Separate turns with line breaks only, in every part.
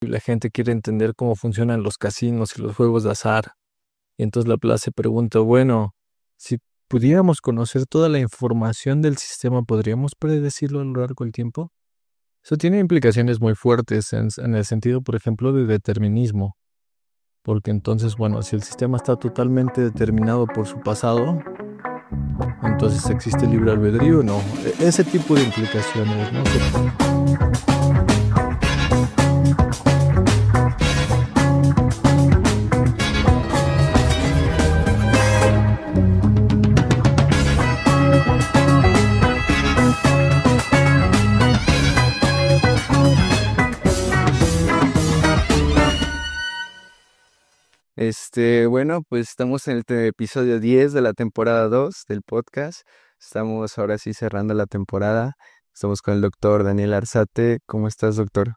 y la gente quiere entender cómo funcionan los casinos y los juegos de azar. Y entonces Laplace se pregunta, bueno, si pudiéramos conocer toda la información del sistema, ¿podríamos predecirlo a lo largo del tiempo? Eso tiene implicaciones muy fuertes en el sentido, por ejemplo, de determinismo. Porque entonces, bueno, si el sistema está totalmente determinado por su pasado, entonces existe libre albedrío, ¿no? Ese tipo de implicaciones, ¿no?
Bueno, pues estamos en el episodio 10 de la temporada 2 del podcast. Estamos ahora sí cerrando la temporada. Estamos con el doctor Daniel Arzate. ¿Cómo estás, doctor?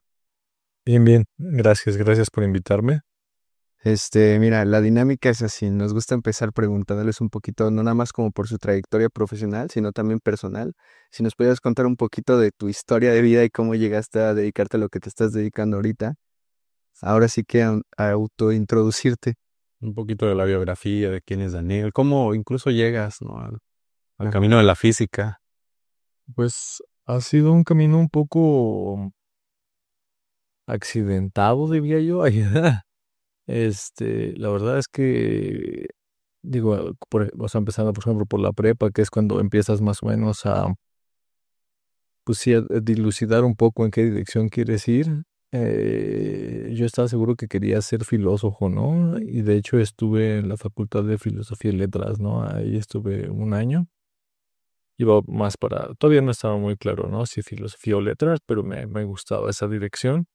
Bien, bien. Gracias por invitarme.
Mira, la dinámica es así. Nos gusta empezar preguntándoles un poquito, no nada más como por su trayectoria profesional, sino también personal. Si nos pudieras contar un poquito de tu historia de vida y cómo llegaste a dedicarte a lo que te estás dedicando ahorita. Ahora sí que a autointroducirte.
Un poquito de la biografía de quién es Daniel, cómo incluso llegas, ¿no? al camino de la física. Pues ha sido un camino un poco accidentado, diría yo. La verdad es que, digo, o sea, empezando por ejemplo por la prepa, que es cuando empiezas más o menos a, pues sí, a dilucidar un poco en qué dirección quieres ir. Yo estaba seguro que quería ser filósofo, ¿no? Y de hecho estuve en la Facultad de Filosofía y Letras, ¿no? Ahí estuve un año. Iba más todavía no estaba muy claro, ¿no? Si filosofía o letras, pero me gustaba esa dirección.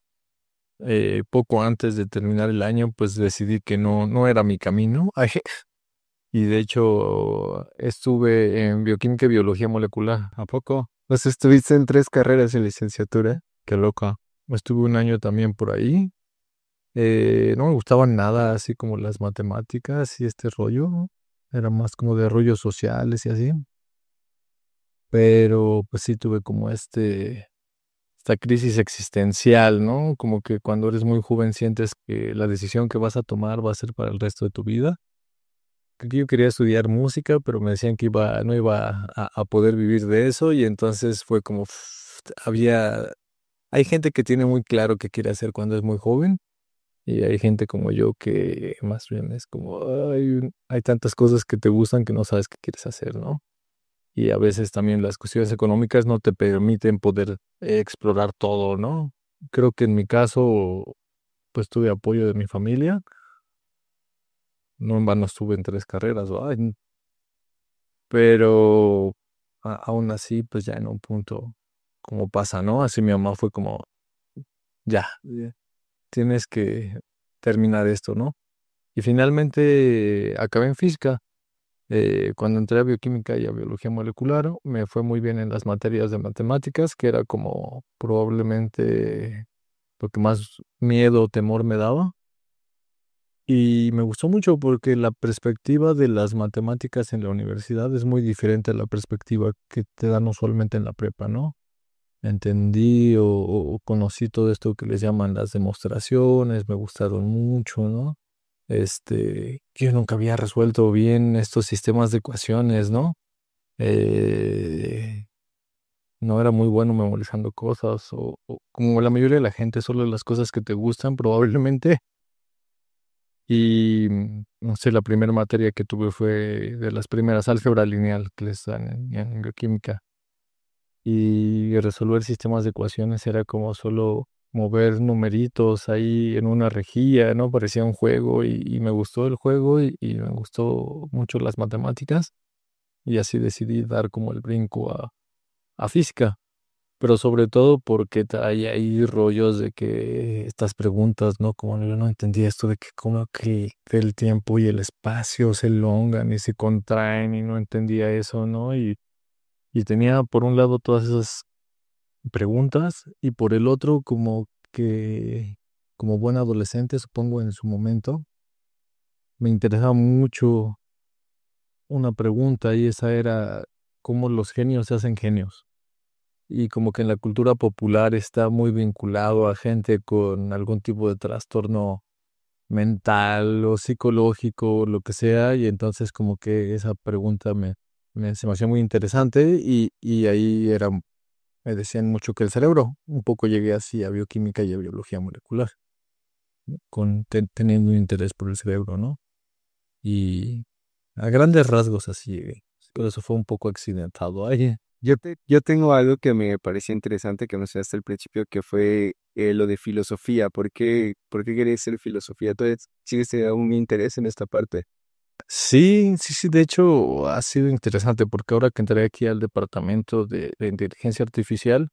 Poco antes de terminar el año, pues decidí que no era mi camino. Y de hecho, estuve en bioquímica y biología molecular. ¿A poco?
Pues estuviste en 3 carreras en licenciatura.
Qué loca. Estuve un año también por ahí. No me gustaban nada así como las matemáticas y este rollo, ¿no? Era más como de rollos sociales y así. Pero pues sí tuve como esta crisis existencial, ¿no? Como que cuando eres muy joven sientes que la decisión que vas a tomar va a ser para el resto de tu vida. Que yo quería estudiar música, pero me decían que no iba a poder vivir de eso y entonces fue como, hay gente que tiene muy claro qué quiere hacer cuando es muy joven y hay gente como yo que más bien es como, hay tantas cosas que te gustan que no sabes qué quieres hacer, ¿no? Y a veces también las cuestiones económicas no te permiten poder explorar todo, ¿no? Creo que en mi caso, pues tuve apoyo de mi familia. No en vano estuve en 3 carreras, pero aún así, pues ya en un punto, como pasa, ¿no? Así mi mamá fue como, ya, tienes que terminar esto, ¿no? Y finalmente acabé en física. Cuando entré a bioquímica y a biología molecular, me fue muy bien en las materias de matemáticas, que era como probablemente lo que más miedo o temor me daba. Y me gustó mucho porque la perspectiva de las matemáticas en la universidad es muy diferente a la perspectiva que te dan usualmente en la prepa, ¿no? Entendí o conocí todo esto que les llaman las demostraciones, me gustaron mucho, ¿no? Yo nunca había resuelto bien estos sistemas de ecuaciones, ¿no? Eh, no era muy bueno memorizando cosas o como la mayoría de la gente, solo las cosas que te gustan probablemente. Y no sé, la primera materia que tuve fue de las primeras, álgebra lineal que les dan en bioquímica. Y resolver sistemas de ecuaciones era como solo mover numeritos ahí en una rejilla, ¿no? Parecía un juego y me gustó el juego y me gustó mucho las matemáticas. Y así decidí dar como el brinco a física. Pero sobre todo porque hay ahí rollos de que estas preguntas, ¿no? Como yo no entendía esto de que como que el tiempo y el espacio se elongan y se contraen y no entendía eso, ¿no? Y tenía por un lado todas esas preguntas y por el otro como que, como buen adolescente, supongo en su momento, me interesaba mucho una pregunta y esa era cómo los genios se hacen genios. y como que en la cultura popular está muy vinculado a gente con algún tipo de trastorno mental o psicológico, lo que sea, y entonces como que esa pregunta se me hacía muy interesante y ahí era, me decían mucho que el cerebro, un poco llegué así a bioquímica y a biología molecular, teniendo un interés por el cerebro, ¿no? Y a grandes rasgos así llegué, pero eso fue un poco accidentado. Ay,
Yo tengo algo que me parecía interesante que mencionaste al principio, que fue lo de filosofía. ¿Por qué querías ser filosofía? Entonces, ¿sigues teniendo un interés en esta parte?
sí, sí, sí, de hecho ha sido interesante porque ahora que entré aquí al departamento de inteligencia artificial,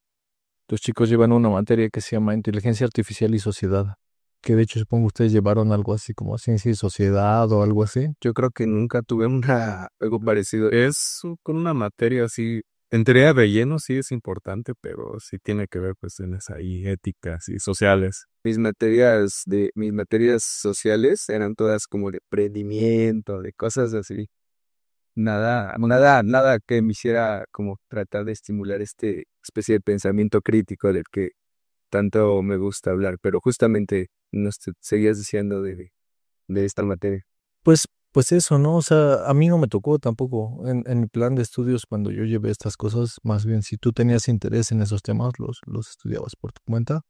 los chicos llevan una materia que se llama inteligencia artificial y sociedad, que de hecho supongo ustedes llevaron algo así como ciencia y sociedad o algo así.
Yo creo que nunca tuve algo parecido.
Es con una materia así, en teoría de relleno sí es importante, pero sí tiene que ver cuestiones ahí éticas y sociales.
Mis materias sociales eran todas como de emprendimiento, de cosas así. Nada que me hiciera como tratar de estimular este especie de pensamiento crítico del que tanto me gusta hablar, pero justamente seguías diciendo de esta materia.
Pues eso, ¿no? O sea, a mí no me tocó tampoco en mi plan de estudios cuando yo llevé estas cosas, más bien si tú tenías interés en esos temas, los estudiabas por tu cuenta,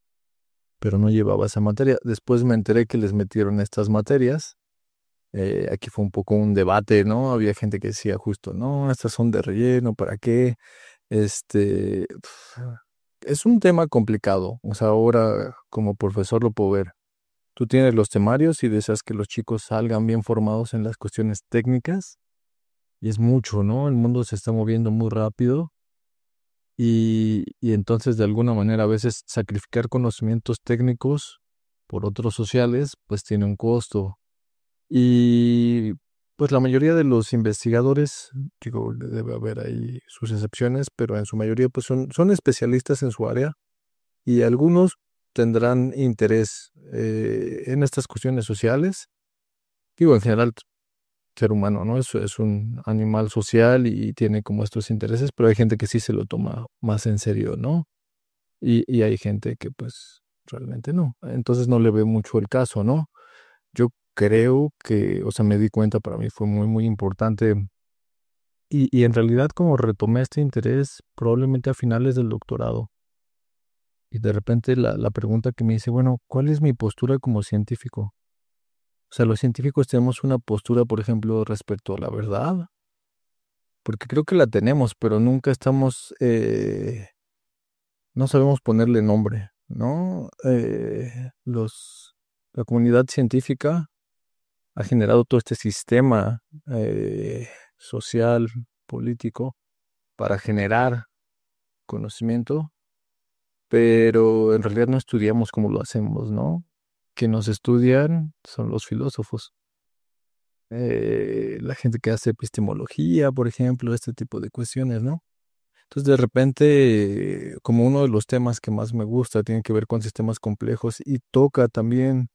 pero no llevaba esa materia. Después me enteré que les metieron estas materias. Aquí fue un poco un debate, ¿no? Había gente que decía justo, no, estas son de relleno, ¿para qué? Este, es un tema complicado. O sea, ahora como profesor lo puedo ver. Tú tienes los temarios y deseas que los chicos salgan bien formados en las cuestiones técnicas. Y es mucho, ¿no? El mundo se está moviendo muy rápido y entonces de alguna manera a veces sacrificar conocimientos técnicos por otros sociales, pues tiene un costo. Y pues la mayoría de los investigadores, digo, debe haber ahí sus excepciones, pero en su mayoría pues son especialistas en su área y algunos tendrán interés en estas cuestiones sociales. Digo, en general, ser humano, ¿no? Es un animal social y tiene como estos intereses, pero hay gente que sí se lo toma más en serio, ¿no? Y hay gente que pues realmente no. Entonces no le ve mucho el caso, ¿no? Yo creo que, o sea, me di cuenta, para mí fue muy, muy importante. Y en realidad como retomé este interés probablemente a finales del doctorado. Y de repente la pregunta que me dice, bueno, ¿cuál es mi postura como científico? O sea, los científicos tenemos una postura, por ejemplo, respecto a la verdad, porque creo que la tenemos, pero nunca estamos, no sabemos ponerle nombre, ¿no? La comunidad científica ha generado todo este sistema social, político, para generar conocimiento, pero en realidad no estudiamos como lo hacemos, ¿no? Que nos estudian son los filósofos. La gente que hace epistemología, por ejemplo, este tipo de cuestiones, ¿no? Entonces, de repente, como uno de los temas que más me gusta tiene que ver con sistemas complejos y toca también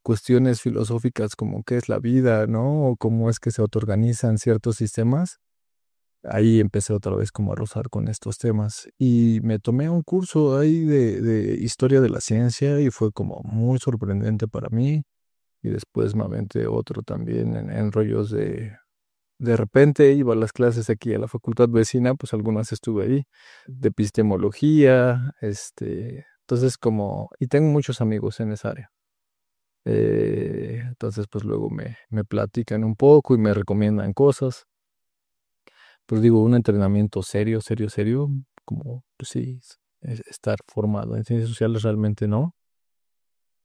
cuestiones filosóficas como qué es la vida, ¿no? O cómo es que se autoorganizan ciertos sistemas. Ahí empecé otra vez como a rozar con estos temas y me tomé un curso ahí de historia de la ciencia y fue como muy sorprendente para mí. Y después me aventé otro también en rollos de repente iba a las clases aquí a la facultad vecina, pues algunas estuve ahí, de epistemología, entonces como, y tengo muchos amigos en esa área. Entonces pues luego me platican un poco y me recomiendan cosas. Pues digo, un entrenamiento serio, serio, serio, como, pues sí, estar formado en ciencias sociales realmente no.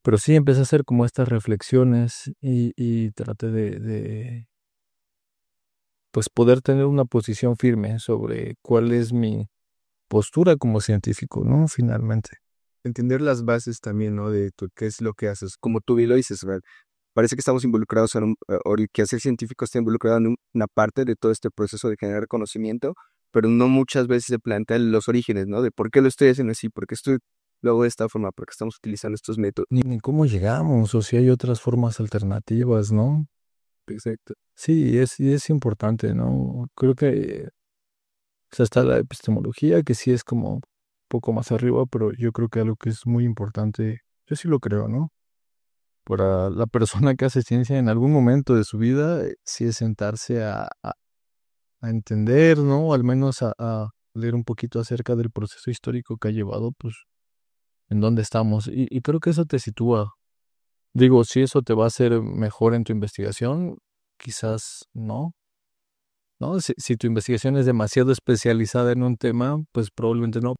Pero sí empecé a hacer como estas reflexiones y traté pues poder tener una posición firme sobre cuál es mi postura como científico, ¿no? Finalmente.
Entender las bases también, ¿no? De qué es lo que haces. Como tú bien lo dices, ¿verdad? Parece que estamos involucrados o el quehacer científico está involucrado en una parte de todo este proceso de generar conocimiento, pero no muchas veces se plantean los orígenes, ¿no? De por qué lo estoy haciendo así, por qué estoy luego de esta forma, por qué estamos utilizando estos métodos.
Ni cómo llegamos, o si hay otras formas alternativas, ¿no?
Exacto.
Sí, y es importante, ¿no? Creo que O sea, está la epistemología, que sí es como un poco más arriba, pero yo creo que algo que es muy importante, yo sí lo creo, ¿no? Para la persona que hace ciencia en algún momento de su vida, sí es sentarse a entender, ¿no? O al menos a leer un poquito acerca del proceso histórico que ha llevado, pues, en dónde estamos. Y creo que eso te sitúa. Digo, si eso te va a hacer mejor en tu investigación, quizás no, ¿no? Si tu investigación es demasiado especializada en un tema, pues probablemente no.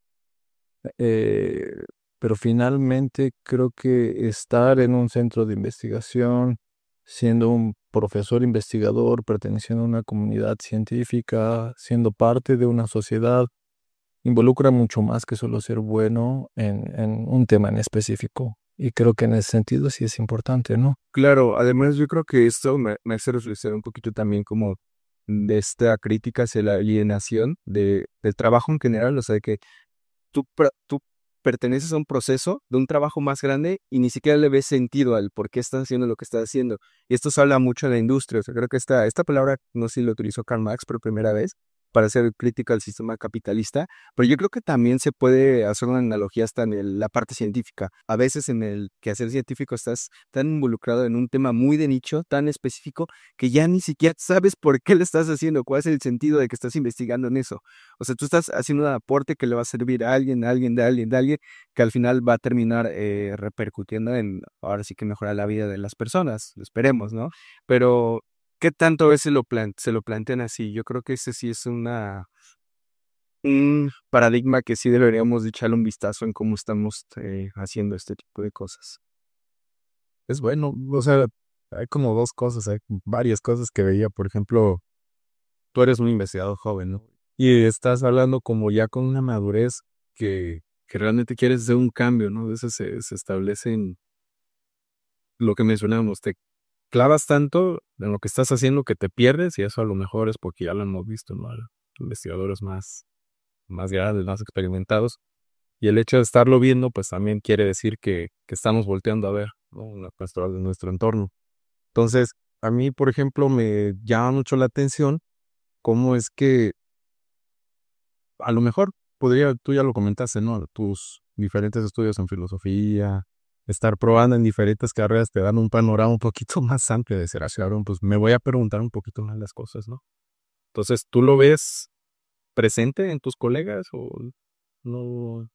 Eh, pero finalmente creo que estar en un centro de investigación, siendo un profesor investigador, perteneciendo a una comunidad científica, siendo parte de una sociedad, involucra mucho más que solo ser bueno en un tema en específico. Y creo que en ese sentido sí es importante, ¿no?
Claro, además yo creo que esto me hace reflexionar un poquito también como de esta crítica hacia la alienación del trabajo en general, o sea, de que tú perteneces a un proceso de un trabajo más grande y ni siquiera le ves sentido al por qué estás haciendo lo que estás haciendo. Y esto se habla mucho de la industria, o sea, creo que esta palabra, no sé si lo utilizó Karl Marx por primera vez, para hacer crítica al sistema capitalista, pero yo creo que también se puede hacer una analogía hasta en la parte científica. A veces en el quehacer científico estás tan involucrado en un tema muy de nicho, tan específico, que ya ni siquiera sabes por qué lo estás haciendo, cuál es el sentido de que estás investigando en eso. O sea, tú estás haciendo un aporte que le va a servir a alguien, a alguien, que al final va a terminar repercutiendo en, ahora sí que mejorar la vida de las personas, esperemos, ¿no? Pero, ¿qué tanto a veces se lo plantean así? Yo creo que ese sí es un paradigma que sí deberíamos de echarle un vistazo en cómo estamos haciendo este tipo de cosas.
Es bueno, o sea, hay como dos cosas, hay varias cosas que veía. Por ejemplo, tú eres un investigador joven, ¿no? Y estás hablando como ya con una madurez que realmente quieres hacer un cambio, ¿no? A veces se establece en lo que mencionamos, te clavas tanto en lo que estás haciendo que te pierdes, y eso a lo mejor es porque ya lo hemos visto, ¿no? Investigadores más grandes, más experimentados. Y el hecho de estarlo viendo, pues también quiere decir que estamos volteando a ver, ¿no? Nuestro entorno. Entonces, a mí, por ejemplo, me llama mucho la atención cómo es que a lo mejor tú ya lo comentaste, ¿no? Tus diferentes estudios en filosofía, estar probando en diferentes carreras te dan un panorama un poquito más amplio de ser así, ahora, pues me voy a preguntar un poquito más las cosas, ¿no? Entonces, ¿tú lo ves presente en tus colegas o no?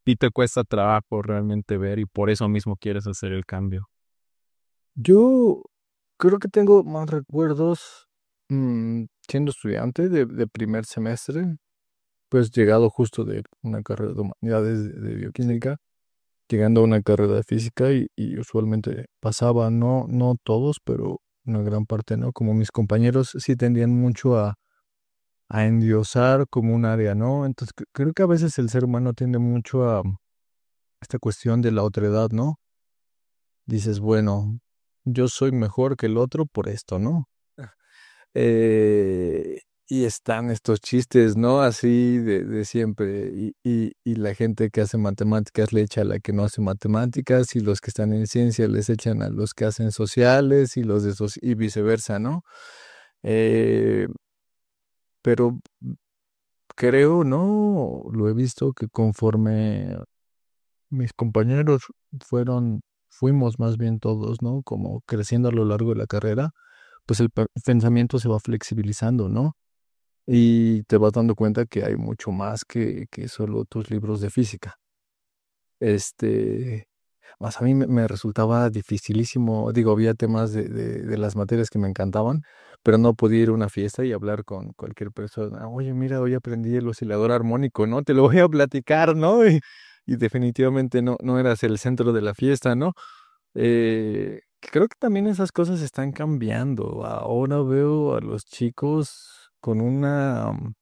¿Y te cuesta trabajo realmente ver y por eso mismo quieres hacer el cambio?
Yo creo que tengo más recuerdos siendo estudiante de primer semestre, pues llegado justo de una carrera de humanidades de bioquímica, llegando a una carrera de física y usualmente pasaba, no todos, pero una gran parte, ¿no? Como mis compañeros sí tendían mucho a endiosar como un área, ¿no? Entonces creo que a veces el ser humano tiende mucho a esta cuestión de la otredad, ¿no? Dices, bueno, yo soy mejor que el otro por esto, ¿no? Eh, y están estos chistes, ¿no? Así de siempre. Y la gente que hace matemáticas le echa a la que no hace matemáticas, y los que están en ciencia les echan a los que hacen sociales, y los de y viceversa, ¿no? Eh, pero creo, ¿no? Lo he visto que conforme mis compañeros fuimos más bien todos, ¿no? Como creciendo a lo largo de la carrera, pues el pensamiento se va flexibilizando, ¿no? Y te vas dando cuenta que hay mucho más que solo tus libros de física. Este, más a mí me resultaba dificilísimo, digo, había temas de las materias que me encantaban, pero no podía ir a una fiesta y hablar con cualquier persona. Oye, mira, hoy aprendí el oscilador armónico, ¿no? Te lo voy a platicar, ¿no? Y definitivamente no eras el centro de la fiesta, ¿no? Creo que también esas cosas están cambiando. Ahora veo a los chicos con no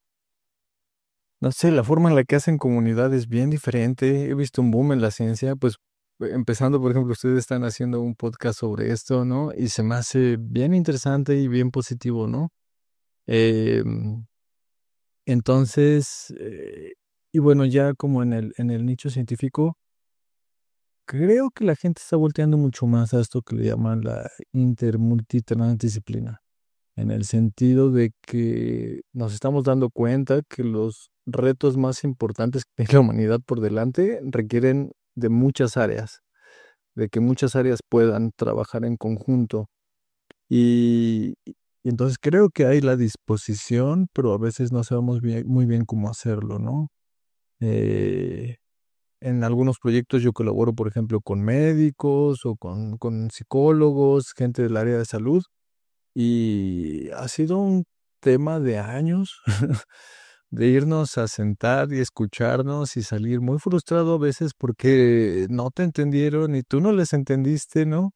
sé, la forma en la que hacen comunidad es bien diferente. He visto un boom en la ciencia, pues empezando, por ejemplo, ustedes están haciendo un podcast sobre esto, ¿no? Y se me hace bien interesante y bien positivo, ¿no? Eh, entonces, y bueno, ya como en el nicho científico, creo que la gente está volteando mucho más a esto que le llaman la intermultitransdisciplina. en el sentido de que nos estamos dando cuenta que los retos más importantes que tiene la humanidad por delante requieren de muchas áreas, de que muchas áreas puedan trabajar en conjunto. Y entonces creo que hay la disposición, pero a veces no sabemos muy bien cómo hacerlo, ¿no? Eh, en algunos proyectos yo colaboro, por ejemplo, con médicos o con psicólogos, gente del área de salud, y ha sido un tema de años de irnos a sentar y escucharnos y salir muy frustrado a veces porque no te entendieron y tú no les entendiste, ¿no?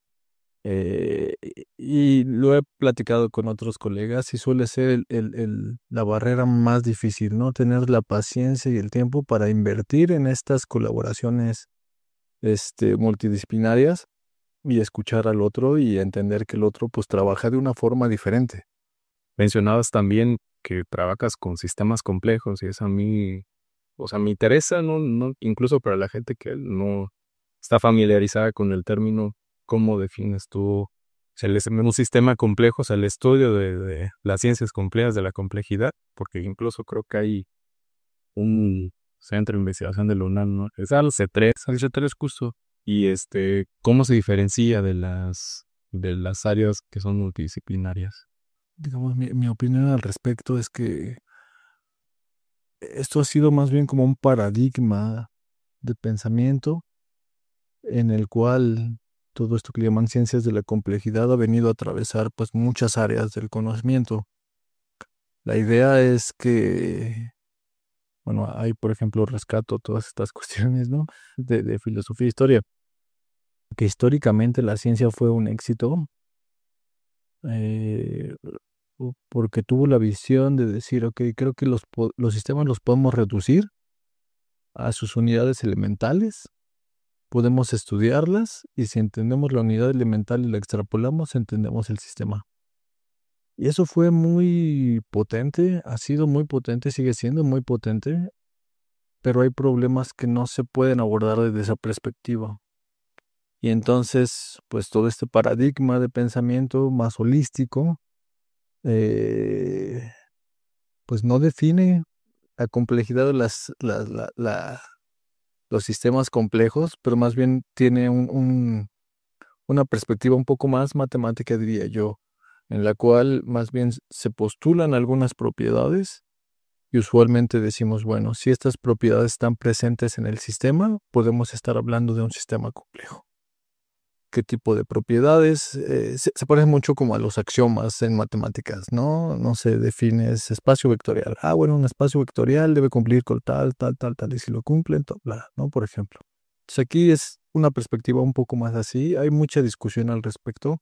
Y lo he platicado con otros colegas y suele ser la barrera más difícil, ¿no? Tener la paciencia y el tiempo para invertir en estas colaboraciones, multidisciplinarias y escuchar al otro y entender que el otro pues trabaja de una forma diferente.
Mencionabas también que trabajas con sistemas complejos y eso a mí, o sea, me interesa, incluso para la gente que no está familiarizada con el término, ¿cómo defines tú un sistema complejo, o sea, el estudio de las ciencias complejas de la complejidad? Porque incluso creo que hay un centro de investigación de la UNAM, ¿no? Es al C3 justo. Y ¿cómo se diferencia de las áreas que son multidisciplinarias?
Digamos, mi opinión al respecto es que esto ha sido más bien como un paradigma de pensamiento en el cual todo esto que llaman ciencias de la complejidad ha venido a atravesar pues muchas áreas del conocimiento. La idea es que, bueno, hay por ejemplo rescato todas estas cuestiones, ¿no? De filosofía e historia, que históricamente la ciencia fue un éxito eh, porque tuvo la visión de decir, ok, creo que los sistemas los podemos reducir a sus unidades elementales, podemos estudiarlas y si entendemos la unidad elemental y la extrapolamos, entendemos el sistema. Y eso fue muy potente, ha sido muy potente, sigue siendo muy potente, pero hay problemas que no se pueden abordar desde esa perspectiva. Y entonces, pues todo este paradigma de pensamiento más holístico, pues no define la complejidad de los sistemas complejos, pero más bien tiene una perspectiva un poco más matemática, diría yo, en la cual más bien se postulan algunas propiedades y usualmente decimos, bueno, si estas propiedades están presentes en el sistema, podemos estar hablando de un sistema complejo. ¿Qué tipo de propiedades? Se parece mucho como a los axiomas en matemáticas, ¿no? No se define ese espacio vectorial. Ah, bueno, un espacio vectorial debe cumplir con tal, tal, tal, tal, y si lo cumple, bla, ¿no? Por ejemplo. Entonces aquí es una perspectiva un poco más así. Hay mucha discusión al respecto.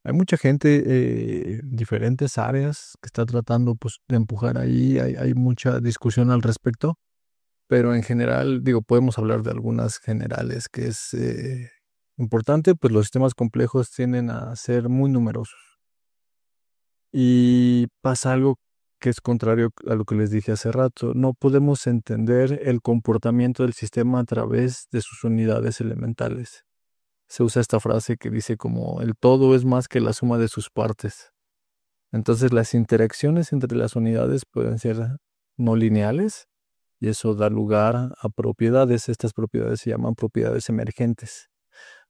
Hay mucha gente, diferentes áreas que está tratando pues, de empujar ahí. Hay mucha discusión al respecto. Pero en general, digo, podemos hablar de algunas generales que es importante, pues los sistemas complejos tienden a ser muy numerosos. Y pasa algo que es contrario a lo que les dije hace rato. No podemos entender el comportamiento del sistema a través de sus unidades elementales. Se usa esta frase que dice como el todo es más que la suma de sus partes. Entonces las interacciones entre las unidades pueden ser no lineales y eso da lugar a propiedades. Estas propiedades se llaman propiedades emergentes.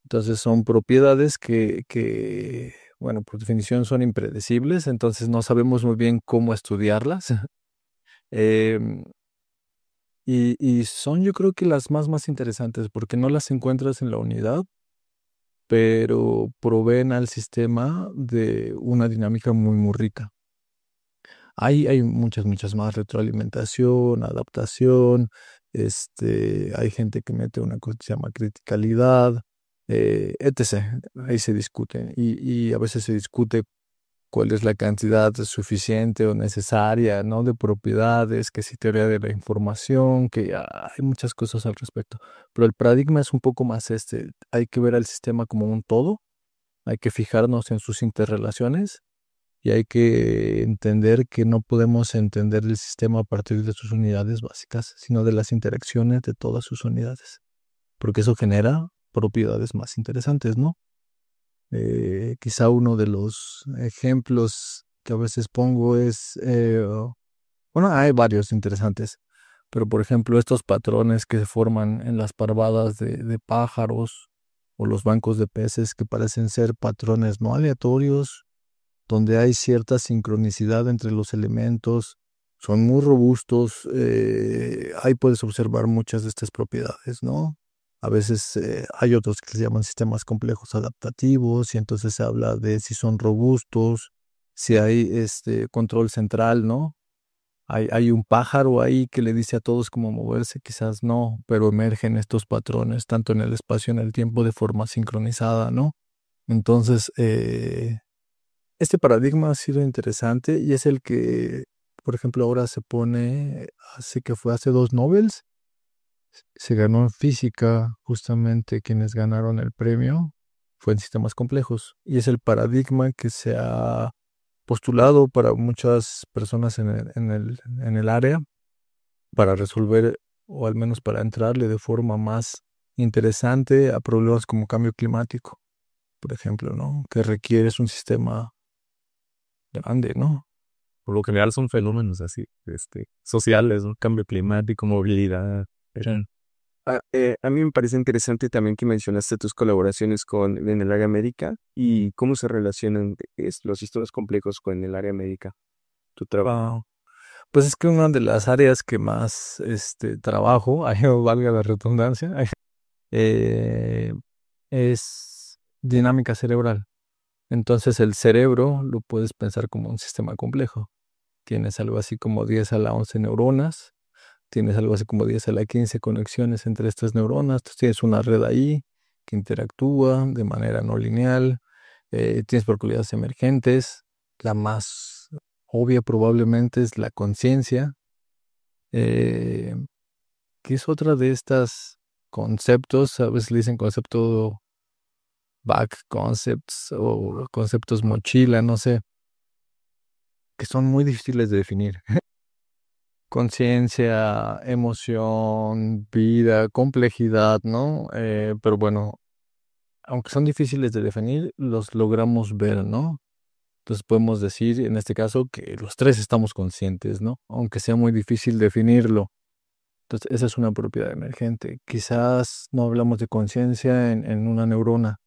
Entonces son propiedades que, bueno, por definición son impredecibles, entonces no sabemos muy bien cómo estudiarlas. Em, y son yo creo que las más interesantes porque no las encuentras en la unidad, pero proveen al sistema de una dinámica muy rica. Hay muchas más: retroalimentación, adaptación, hay gente que mete una cosa que se llama criticalidad, etc. Ahí se discute y a veces se discute cuál es la cantidad suficiente o necesaria, ¿no? De propiedades, que si teoría de la información, que hay muchas cosas al respecto. Pero el paradigma es un poco más hay que ver al sistema como un todo, hay que fijarnos en sus interrelaciones y hay que entender que no podemos entender el sistema a partir de sus unidades básicas, sino de las interacciones de todas sus unidades, porque eso genera propiedades más interesantes, ¿no? Quizá uno de los ejemplos que a veces pongo es, bueno, hay varios interesantes, pero por ejemplo estos patrones que se forman en las parvadas de pájaros o los bancos de peces que parecen ser patrones no aleatorios, donde hay cierta sincronicidad entre los elementos, son muy robustos, ahí puedes observar muchas de estas propiedades, ¿no? A veces hay otros que se llaman sistemas complejos adaptativos y entonces se habla de si son robustos, si hay este control central, ¿no? Hay un pájaro ahí que le dice a todos cómo moverse, quizás no, pero emergen estos patrones tanto en el espacio y en el tiempo de forma sincronizada, ¿no? Entonces, este paradigma ha sido interesante y es el que, por ejemplo, ahora se pone, hace 2 Nobels, se ganó en física, justamente quienes ganaron el premio fue en sistemas complejos y es el paradigma que se ha postulado para muchas personas en el área para resolver o al menos para entrarle de forma más interesante a problemas como cambio climático, por ejemplo, ¿no? Que requieres un sistema grande, ¿no?
Por lo general son fenómenos así, sociales, ¿no? Cambio climático, movilidad.
A mí me parece interesante también que mencionaste tus colaboraciones en el área médica y cómo se relacionan los sistemas complejos con el área médica, tu trabajo.
Ah, pues es que una de las áreas que más trabajo, ahí valga la redundancia, eh, es dinámica cerebral. Entonces el cerebro lo puedes pensar como un sistema complejo. Tienes algo así como 10 a la 11 neuronas, tienes algo así como 10 a la 15 conexiones entre estas neuronas, entonces tienes una red ahí que interactúa de manera no lineal, tienes peculiaridades emergentes, la más obvia probablemente es la conciencia, eh, que es otra de estas conceptos, a veces le dicen concepto back concepts o conceptos mochila, no sé, que son muy difíciles de definir. Conciencia, emoción, vida, complejidad, ¿no? Pero bueno, aunque son difíciles de definir, los logramos ver, ¿no? Entonces podemos decir, en este caso, que los tres estamos conscientes, ¿no? Aunque sea muy difícil definirlo. Entonces, esa es una propiedad emergente. Quizás no hablamos de conciencia en una neurona,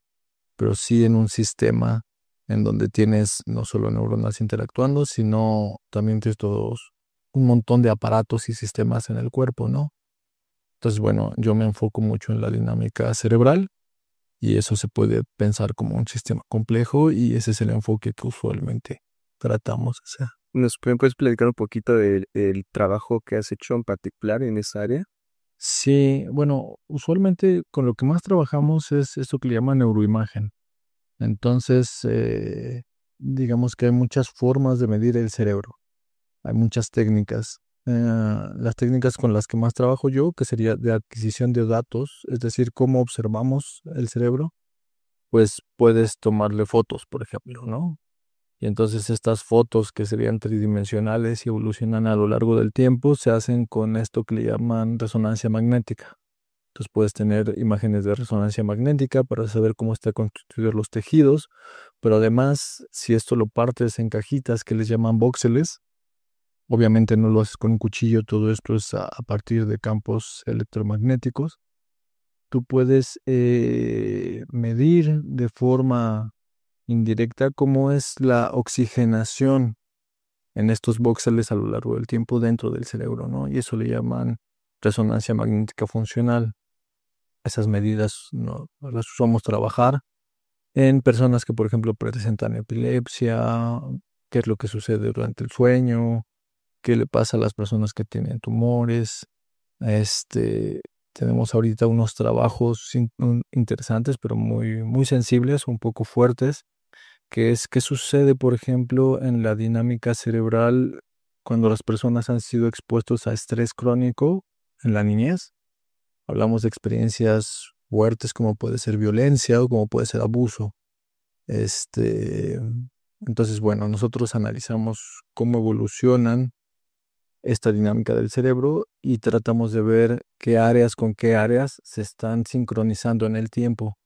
pero sí en un sistema en donde tienes no solo neuronas interactuando, sino también tienes todos un montón de aparatos y sistemas en el cuerpo, ¿no? Entonces, bueno, yo me enfoco mucho en la dinámica cerebral y eso se puede pensar como un sistema complejo y ese es el enfoque que usualmente tratamos de hacer.
¿Puedes platicar un poquito del trabajo que has hecho en particular en esa área?
Sí, bueno, usualmente con lo que más trabajamos es esto que le llaman neuroimagen. Entonces, digamos que hay muchas formas de medir el cerebro. Hay muchas técnicas. Las técnicas con las que más trabajo yo, que sería de adquisición de datos, es decir, cómo observamos el cerebro, pues puedes tomarle fotos, por ejemplo, ¿no? Y entonces estas fotos que serían tridimensionales y evolucionan a lo largo del tiempo, se hacen con esto que le llaman resonancia magnética. Entonces puedes tener imágenes de resonancia magnética para saber cómo están constituidos los tejidos, pero además, si esto lo partes en cajitas que les llaman voxeles, obviamente no lo haces con un cuchillo, todo esto es a partir de campos electromagnéticos. Tú puedes medir de forma indirecta cómo es la oxigenación en estos voxeles a lo largo del tiempo dentro del cerebro, ¿no? Y eso le llaman resonancia magnética funcional. Esas medidas no las usamos trabajar en personas que, por ejemplo, presentan epilepsia, qué es lo que sucede durante el sueño, qué le pasa a las personas que tienen tumores. Este, tenemos ahorita unos trabajos interesantes, pero muy, muy sensibles, un poco fuertes, que es qué sucede, por ejemplo, en la dinámica cerebral cuando las personas han sido expuestos a estrés crónico en la niñez. Hablamos de experiencias fuertes como puede ser violencia o como puede ser abuso. Este, entonces, bueno, nosotros analizamos cómo evolucionan esta dinámica del cerebro y tratamos de ver qué áreas con qué áreas se están sincronizando en el tiempo.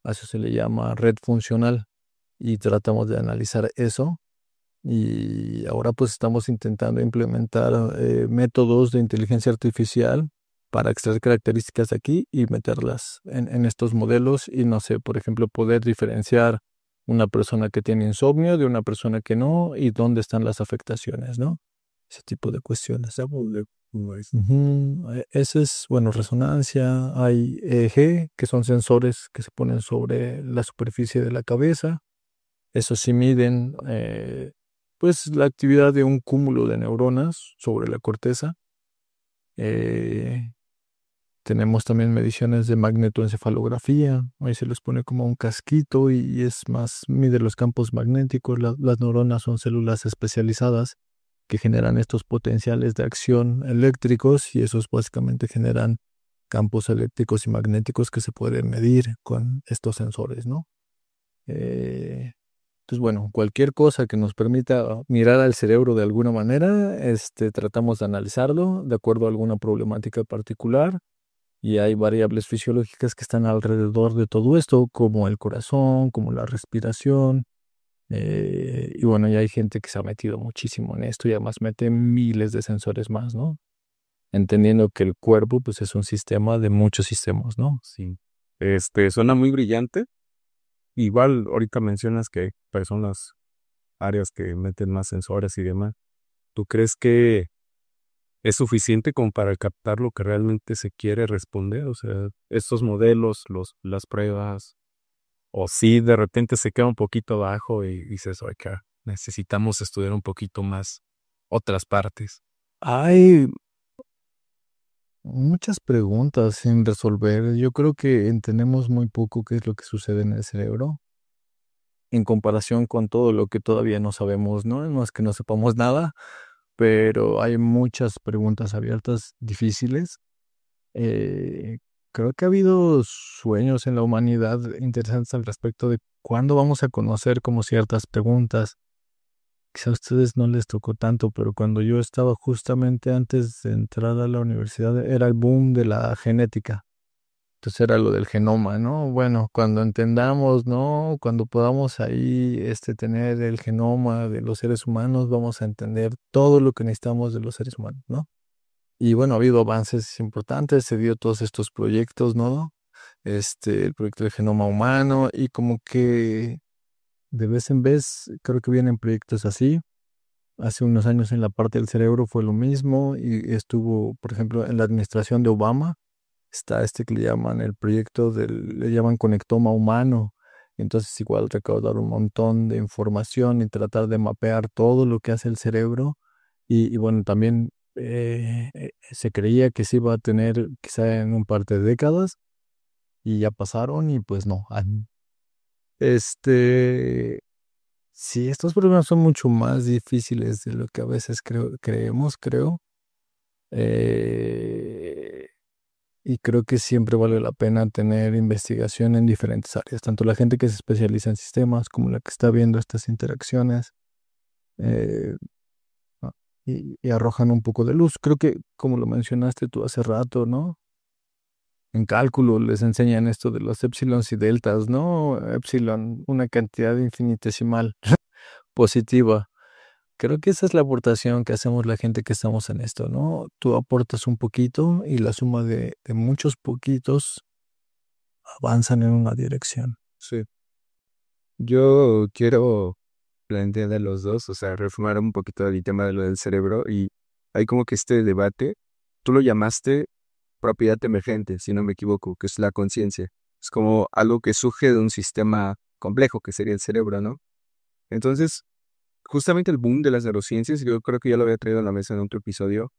A eso se le llama red funcional y tratamos de analizar eso Y ahora pues estamos intentando implementar métodos de inteligencia artificial para extraer características de aquí y meterlas en estos modelos y no sé, por ejemplo, poder diferenciar una persona que tiene insomnio de una persona que no y dónde están las afectaciones, ¿no? Ese tipo de cuestiones. Ujú. Ese es, bueno, resonancia. Hay EEG, que son sensores que se ponen sobre la superficie de la cabeza. Eso sí miden, pues, la actividad de un cúmulo de neuronas sobre la corteza. Eh, Tenemos también mediciones de magnetoencefalografía. Ahí se les pone como un casquito y es más, mide los campos magnéticos. Las neuronas son células especializadas que generan estos potenciales de acción eléctricos y esos básicamente generan campos eléctricos y magnéticos que se pueden medir con estos sensores, ¿no? Eh, entonces, bueno, cualquier cosa que nos permita mirar al cerebro de alguna manera, tratamos de analizarlo de acuerdo a alguna problemática particular y hay variables fisiológicas que están alrededor de todo esto, como el corazón, como la respiración. Y bueno, ya hay gente que se ha metido muchísimo en esto y además mete miles de sensores más, ¿no? Entendiendo que el cuerpo, pues, es un sistema de muchos sistemas, ¿no?
Sí. Suena muy brillante. Igual ahorita mencionas que pues, son las áreas que meten más sensores y demás. ¿Tú crees que es suficiente como para captar lo que realmente se quiere responder? O sea, estos modelos, las pruebas, o si de repente se queda un poquito bajo y dices, oiga, necesitamos estudiar un poquito más otras partes.
Hay muchas preguntas sin resolver. Yo creo que entendemos muy poco qué es lo que sucede en el cerebro en comparación con todo lo que todavía no sabemos, ¿no? No es que no sepamos nada, pero hay muchas preguntas abiertas difíciles. Eh, Creo que ha habido sueños en la humanidad interesantes al respecto de cuándo vamos a conocer como ciertas preguntas. Quizá a ustedes no les tocó tanto, pero cuando yo estaba justamente antes de entrar a la universidad era el boom de la genética. Entonces era lo del genoma, ¿no? Bueno, cuando entendamos, ¿no? Cuando podamos ahí tener el genoma de los seres humanos, vamos a entender todo lo que necesitamos de los seres humanos, ¿no? Y bueno, ha habido avances importantes, se dio todos estos proyectos, ¿no? El proyecto del genoma humano y como que de vez en vez creo que vienen proyectos así. Hace unos años en la parte del cerebro fue lo mismo y estuvo, por ejemplo, en la administración de Obama, está que le llaman el proyecto le llaman conectoma humano. Entonces igual recaudar un montón de información y tratar de mapear todo lo que hace el cerebro. Y bueno, también se creía que se iba a tener quizá en un par de décadas y ya pasaron y pues no. Este, sí, estos problemas son mucho más difíciles de lo que a veces creemos, creo. Eh, y creo que siempre vale la pena tener investigación en diferentes áreas, tanto la gente que se especializa en sistemas como la que está viendo estas interacciones. eh, ah, y arrojan un poco de luz. Creo que, como lo mencionaste tú hace rato, ¿no? En cálculo les enseñan esto de los épsilons y deltas, ¿no? Épsilon, una cantidad infinitesimal positiva. Creo que esa es la aportación que hacemos la gente que estamos en esto, ¿no? Tú aportas un poquito y la suma de muchos poquitos avanzan en una dirección.
Sí. Yo quiero plantear de los dos, o sea, reformar un poquito el tema de lo del cerebro y hay como que este debate, tú lo llamaste propiedad emergente, si no me equivoco, que es la conciencia. Es como algo que surge de un sistema complejo, que sería el cerebro, ¿no? Entonces, justamente el boom de las neurociencias, yo creo que ya lo había traído a la mesa en otro episodio,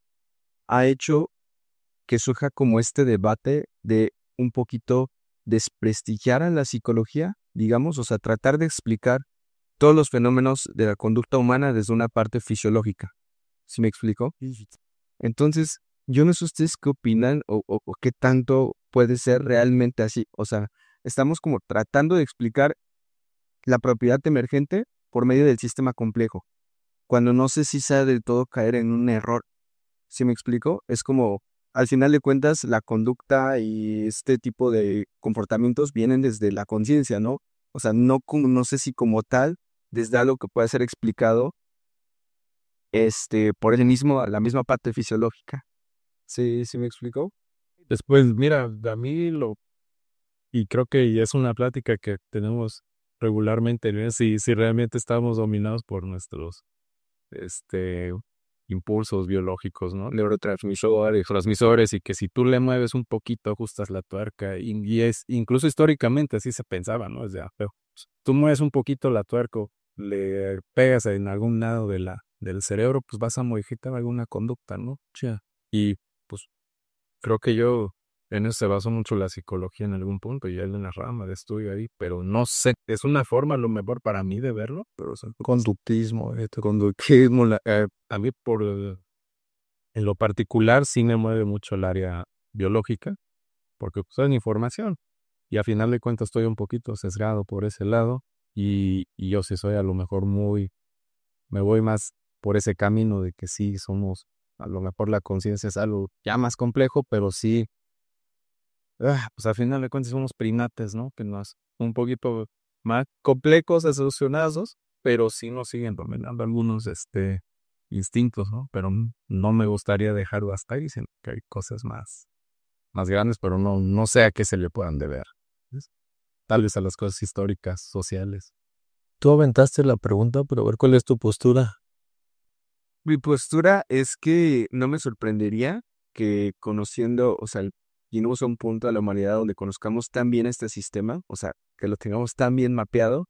ha hecho que surja como este debate de un poquito desprestigiar a la psicología, digamos, o sea, tratar de explicar todos los fenómenos de la conducta humana desde una parte fisiológica. ¿Sí me explico? Entonces, yo no sé ustedes qué opinan o qué tanto puede ser realmente así. O sea, estamos como tratando de explicar la propiedad emergente por medio del sistema complejo, cuando no sé si sea del todo caer en un error. ¿Sí me explico? Es como, al final de cuentas, la conducta y este tipo de comportamientos vienen desde la conciencia, ¿no? O sea, no sé si como tal, desde algo que pueda ser explicado
por el mismo, la misma parte fisiológica.
¿Sí me explicó? Después, mira, a mí y creo que es una plática que tenemos regularmente, ¿no? Si realmente estamos dominados por nuestros, este, impulsos biológicos, ¿no? Neurotransmisores, y que si tú le mueves un poquito, ajustas la tuerca, y es, incluso históricamente así se pensaba, ¿no? Pero tú mueves un poquito la tuerca, le pegas en algún lado del cerebro, pues vas a modificar alguna conducta, ¿no? Ya. Y pues creo que yo en eso se basó mucho la psicología en algún punto, y él en la rama de estudio ahí, pero no sé, es una forma a lo mejor para mí de verlo, pero
Conductismo,
conductismo, a mí en lo particular sí me mueve mucho el área biológica, porque pues, es información, y a final de cuentas estoy un poquito sesgado por ese lado, y yo sí soy a lo mejor me voy más por ese camino de que sí somos, a lo mejor la conciencia es algo ya más complejo, pero sí, pues al final de cuentas somos primates, ¿no? Que nos un poquito más complejos, asociados, pero sí nos siguen dominando algunos instintos, ¿no? Pero no me gustaría dejarlo hasta ahí, sino que hay cosas más grandes, pero no sé a qué se le puedan deber. ¿Ves? Tal vez a las cosas históricas, sociales.
Tú aventaste la pregunta, pero a ver cuál es tu postura.
Mi postura es que no me sorprendería que conociendo, o sea, lleguemos a un punto de la humanidad donde conozcamos tan bien este sistema, o sea, que lo tengamos tan bien mapeado,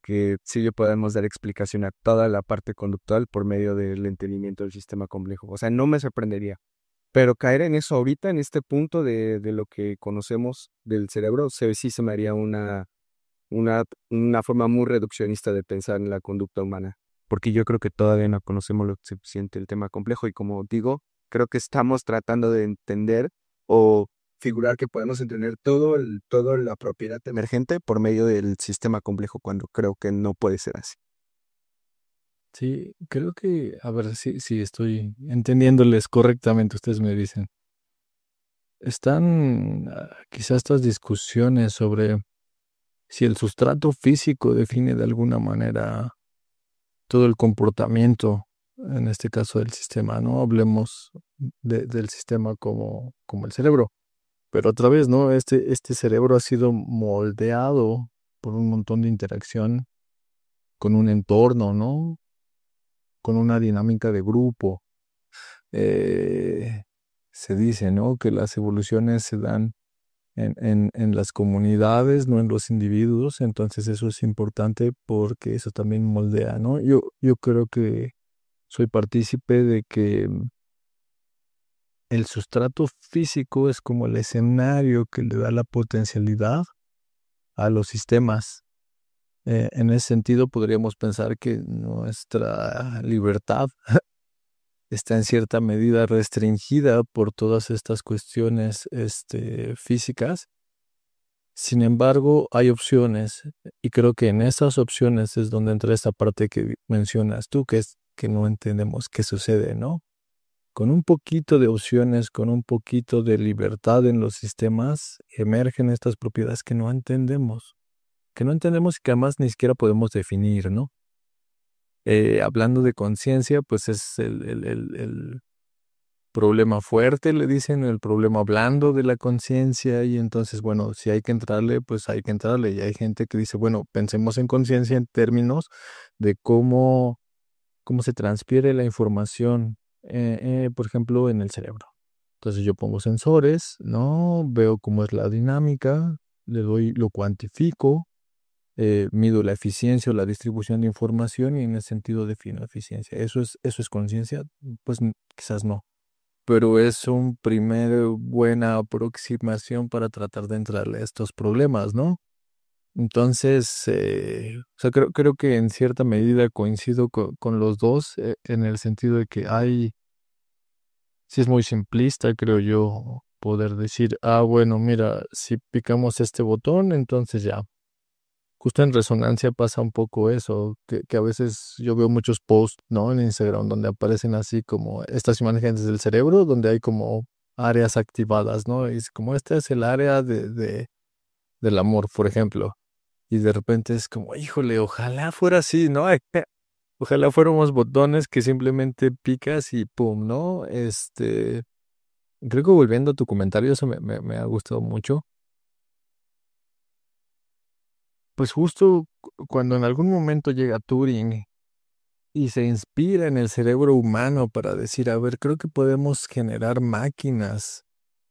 que sí le podemos dar explicación a toda la parte conductual por medio del entendimiento del sistema complejo. O sea, no me sorprendería. Pero caer en eso ahorita, en este punto de lo que conocemos del cerebro, sí se me haría una forma muy reduccionista de pensar en la conducta humana. Porque yo creo que todavía no conocemos lo suficiente el tema complejo y como digo, creo que estamos tratando de entender o figurar que podemos entender todo la propiedad emergente por medio del sistema complejo cuando creo que no puede ser así.
Sí, creo que, a ver si estoy entendiéndoles correctamente, ustedes me dicen. Están quizás estas discusiones sobre si el sustrato físico define de alguna manera todo el comportamiento, en este caso del sistema, ¿no? Hablemos del sistema como el cerebro. Pero otra vez, ¿no? Este cerebro ha sido moldeado por un montón de interacción con un entorno, ¿no? Con una dinámica de grupo. Eh, Se dice, ¿no? Que las evoluciones se dan en las comunidades, no en los individuos. Entonces eso es importante porque eso también moldea, ¿no? Yo creo que soy partícipe de que el sustrato físico es como el escenario que le da la potencialidad a los sistemas. En ese sentido, podríamos pensar que nuestra libertad está en cierta medida restringida por todas estas cuestiones físicas. Sin embargo, hay opciones y creo que en esas opciones es donde entra esta parte que mencionas tú, que es que no entendemos qué sucede, ¿no? Con un poquito de opciones, con un poquito de libertad en los sistemas, emergen estas propiedades que no entendemos y que además ni siquiera podemos definir, ¿no? Hablando de conciencia, pues es el problema fuerte, le dicen, el problema blando de la conciencia, y entonces, bueno, si hay que entrarle, pues hay que entrarle. Y hay gente que dice, bueno, pensemos en conciencia en términos de cómo se transfiere la información, por ejemplo, en el cerebro. Entonces yo pongo sensores, ¿no? Veo cómo es la dinámica, lo cuantifico, mido la eficiencia o la distribución de información y en ese sentido defino eficiencia. ¿Eso es conciencia? Pues quizás no. Pero es un primer buena aproximación para tratar de entrarle a estos problemas, ¿no? Entonces, o sea, creo que en cierta medida coincido con los dos, en el sentido de que sí es muy simplista, creo yo, poder decir, bueno, mira, si picamos este botón, entonces ya. Justo en resonancia pasa un poco eso, que a veces yo veo muchos posts, ¿no? En Instagram donde aparecen así como estas imágenes del cerebro, donde hay como áreas activadas, ¿no? Y es como este es el área del amor, por ejemplo. Y de repente es como, híjole, ojalá fuera así, ¿no? Ojalá fuéramos botones que simplemente picas y pum, ¿no? Creo que volviendo a tu comentario, eso me ha gustado mucho. Pues justo cuando en algún momento llega Turing y se inspira en el cerebro humano para decir, a ver, creo que podemos generar máquinas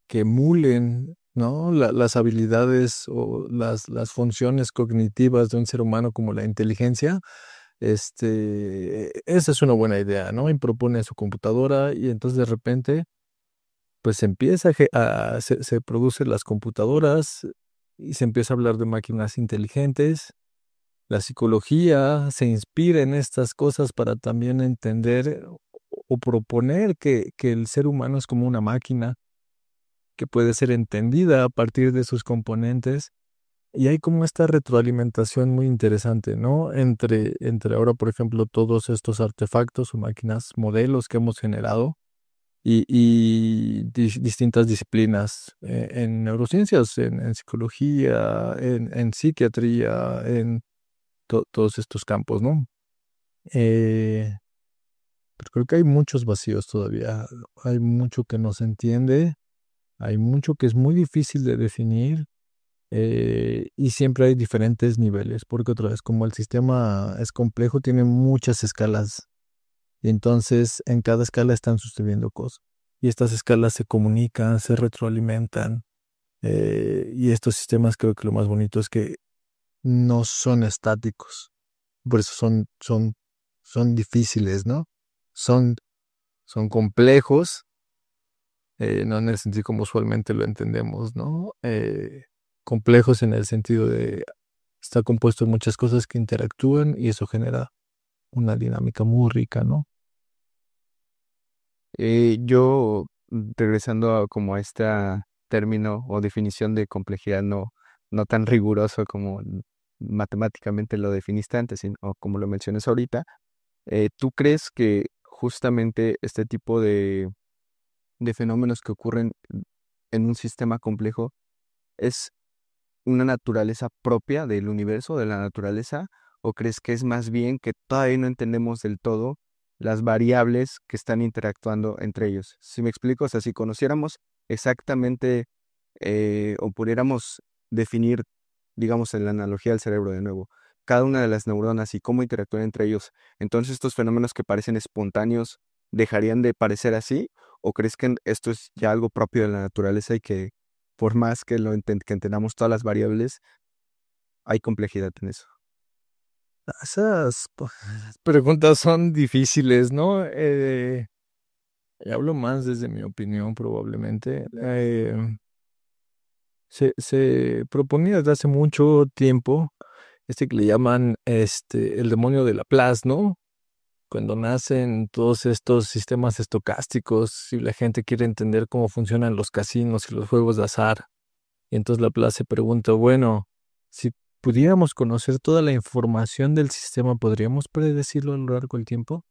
que emulen, ¿no? Las habilidades o las funciones cognitivas de un ser humano como la inteligencia. Esa es una buena idea, ¿no? Y propone su computadora y entonces de repente pues se producen las computadoras y se empieza a hablar de máquinas inteligentes. La psicología se inspira en estas cosas para también entender o proponer que el ser humano es como una máquina que puede ser entendida a partir de sus componentes. Y hay como esta retroalimentación muy interesante, ¿no? Entre ahora, por ejemplo, todos estos artefactos o máquinas, modelos que hemos generado y distintas disciplinas en neurociencias, en psicología, en psiquiatría, en todos estos campos, ¿no? Eh, pero creo que hay muchos vacíos todavía, hay mucho que no se entiende, hay mucho que es muy difícil de definir y siempre hay diferentes niveles, porque otra vez, como el sistema es complejo, tiene muchas escalas y entonces en cada escala están sucediendo cosas. Y estas escalas se comunican, se retroalimentan. Y estos sistemas creo que lo más bonito es que no son estáticos. Por eso son difíciles, ¿no? Son, son complejos, no en el sentido como usualmente lo entendemos, ¿no? Complejos en el sentido de está compuesto de muchas cosas que interactúan y eso genera una dinámica muy rica, ¿no?
Regresando como a este término o definición de complejidad no tan riguroso como matemáticamente lo definiste antes, o como lo mencionas ahorita, ¿tú crees que justamente este tipo de fenómenos que ocurren en un sistema complejo es una naturaleza propia del universo, de la naturaleza, o crees que es más bien que todavía no entendemos del todo las variables que están interactuando entre ellos? Si me explico, o sea, si conociéramos exactamente o pudiéramos definir, digamos, en la analogía del cerebro de nuevo, cada una de las neuronas y cómo interactúan entre ellos, entonces estos fenómenos que parecen espontáneos dejarían de parecer así, o crees que esto es ya algo propio de la naturaleza y que por más que que entendamos todas las variables, hay complejidad en eso?
Esas preguntas son difíciles, ¿no? Y hablo más desde mi opinión, probablemente. Se proponía desde hace mucho tiempo que le llaman el demonio de Laplace, ¿no? Cuando nacen todos estos sistemas estocásticos y la gente quiere entender cómo funcionan los casinos y los juegos de azar. Y entonces Laplace se pregunta, bueno, si pudiéramos conocer toda la información del sistema, ¿podríamos predecirlo a lo largo del tiempo?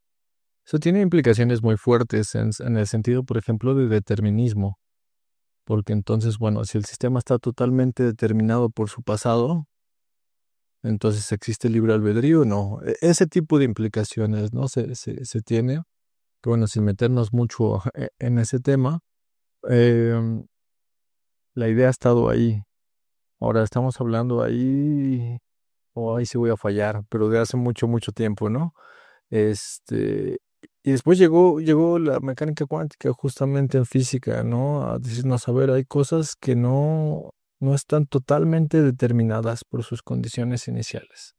Eso tiene implicaciones muy fuertes en el sentido, por ejemplo, de determinismo. Porque entonces, bueno, si el sistema está totalmente determinado por su pasado, entonces existe libre albedrío, no. Ese tipo de implicaciones, ¿no? Se tiene. Que bueno, sin meternos mucho en ese tema, em, la idea ha estado ahí. Ahora estamos hablando ahí, o ahí sí voy a fallar, pero de hace mucho, mucho tiempo, ¿no? Este, y después llegó la mecánica cuántica justamente en física, ¿no? A decirnos, a ver, hay cosas que no están totalmente determinadas por sus condiciones iniciales.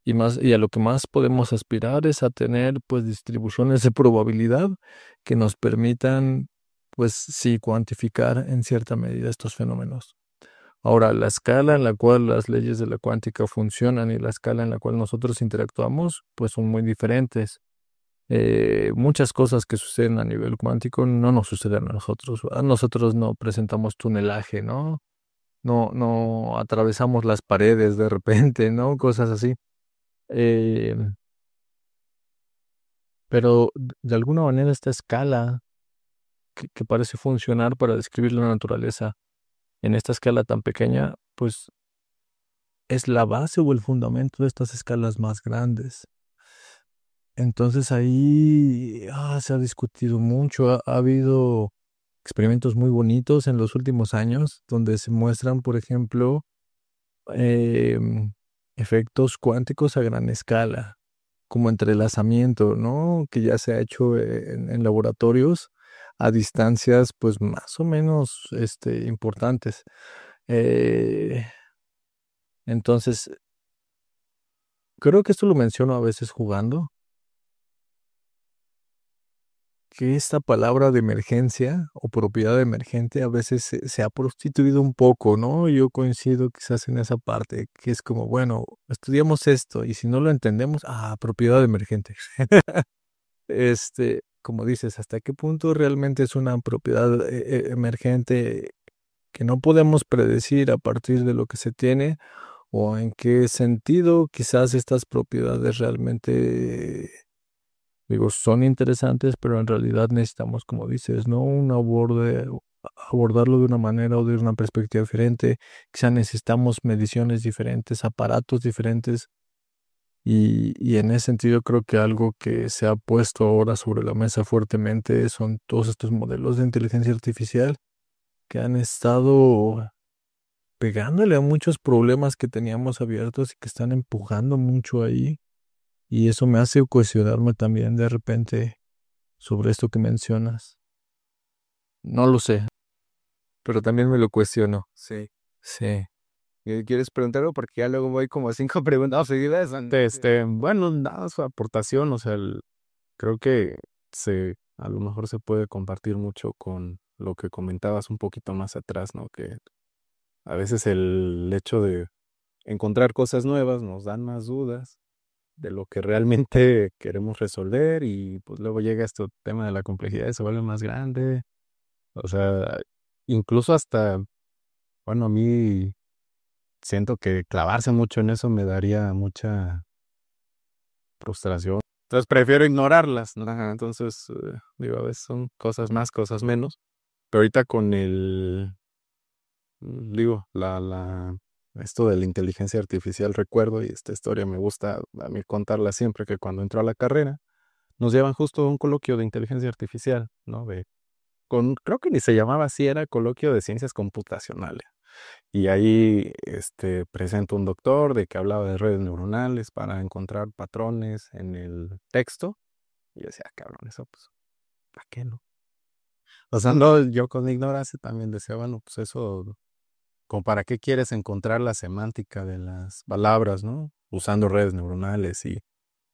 Y a lo que más podemos aspirar es a tener, pues, distribuciones de probabilidad que nos permitan, pues, sí, cuantificar en cierta medida estos fenómenos. Ahora, la escala en la cual las leyes de la cuántica funcionan y la escala en la cual nosotros interactuamos, pues son muy diferentes. Muchas cosas que suceden a nivel cuántico no nos suceden a nosotros. A nosotros no presentamos tunelaje, ¿no? No atravesamos las paredes de repente, ¿no? Cosas así. Eh, pero de alguna manera esta escala que parece funcionar para describir la naturaleza en esta escala tan pequeña, pues es la base o el fundamento de estas escalas más grandes. Entonces ahí se ha discutido mucho, ha habido experimentos muy bonitos en los últimos años donde se muestran, por ejemplo, em, efectos cuánticos a gran escala, como entrelazamiento, ¿no? Que ya se ha hecho en laboratorios a distancias, pues más o menos importantes. Eh, entonces, creo que esto lo menciono a veces jugando, que esta palabra de emergencia o propiedad emergente a veces se ha prostituido un poco, ¿no? Yo coincido quizás en esa parte, que es como, bueno, estudiamos esto y si no lo entendemos, propiedad emergente. Como dices, ¿hasta qué punto realmente es una propiedad emergente que no podemos predecir a partir de lo que se tiene? ¿O en qué sentido quizás estas propiedades realmente, digo, son interesantes, pero en realidad necesitamos, como dices, ¿no? Abordarlo de una manera o de una perspectiva diferente. Quizás necesitamos mediciones diferentes, aparatos diferentes. Y en ese sentido creo que algo que se ha puesto ahora sobre la mesa fuertemente son todos estos modelos de inteligencia artificial que han estado pegándole a muchos problemas que teníamos abiertos y que están empujando mucho ahí. Y eso me hace cuestionarme también de repente sobre esto que mencionas. No lo sé, pero también me lo cuestiono.
Sí.
Sí.
¿Quieres preguntar algo? Porque ya luego voy como a 5 preguntas seguidas.
Bueno, nada, su aportación, o sea, creo que a lo mejor se puede compartir mucho con lo que comentabas un poquito más atrás, ¿no? Que a veces el hecho de encontrar cosas nuevas nos dan más dudas de lo que realmente queremos resolver y pues luego llega este tema de la complejidad y se vuelve más grande. O sea, incluso hasta, bueno, a mí siento que clavarse mucho en eso me daría mucha frustración. Entonces prefiero ignorarlas, ¿no?
Ajá.
Entonces, digo, a veces son cosas más, cosas menos. Pero ahorita con digo, esto de la inteligencia artificial recuerdo y esta historia me gusta a mí contarla siempre que cuando entró a la carrera nos llevan justo a un coloquio de inteligencia artificial, ¿no? Creo que ni se llamaba así, era coloquio de ciencias computacionales. Y ahí presenta un doctor de que hablaba de redes neuronales para encontrar patrones en el texto. Y yo decía, cabrón, eso pues, ¿para qué no? O sea, no, yo con ignorancia también decía, bueno, pues eso, como para qué quieres encontrar la semántica de las palabras, ¿no? Usando redes neuronales y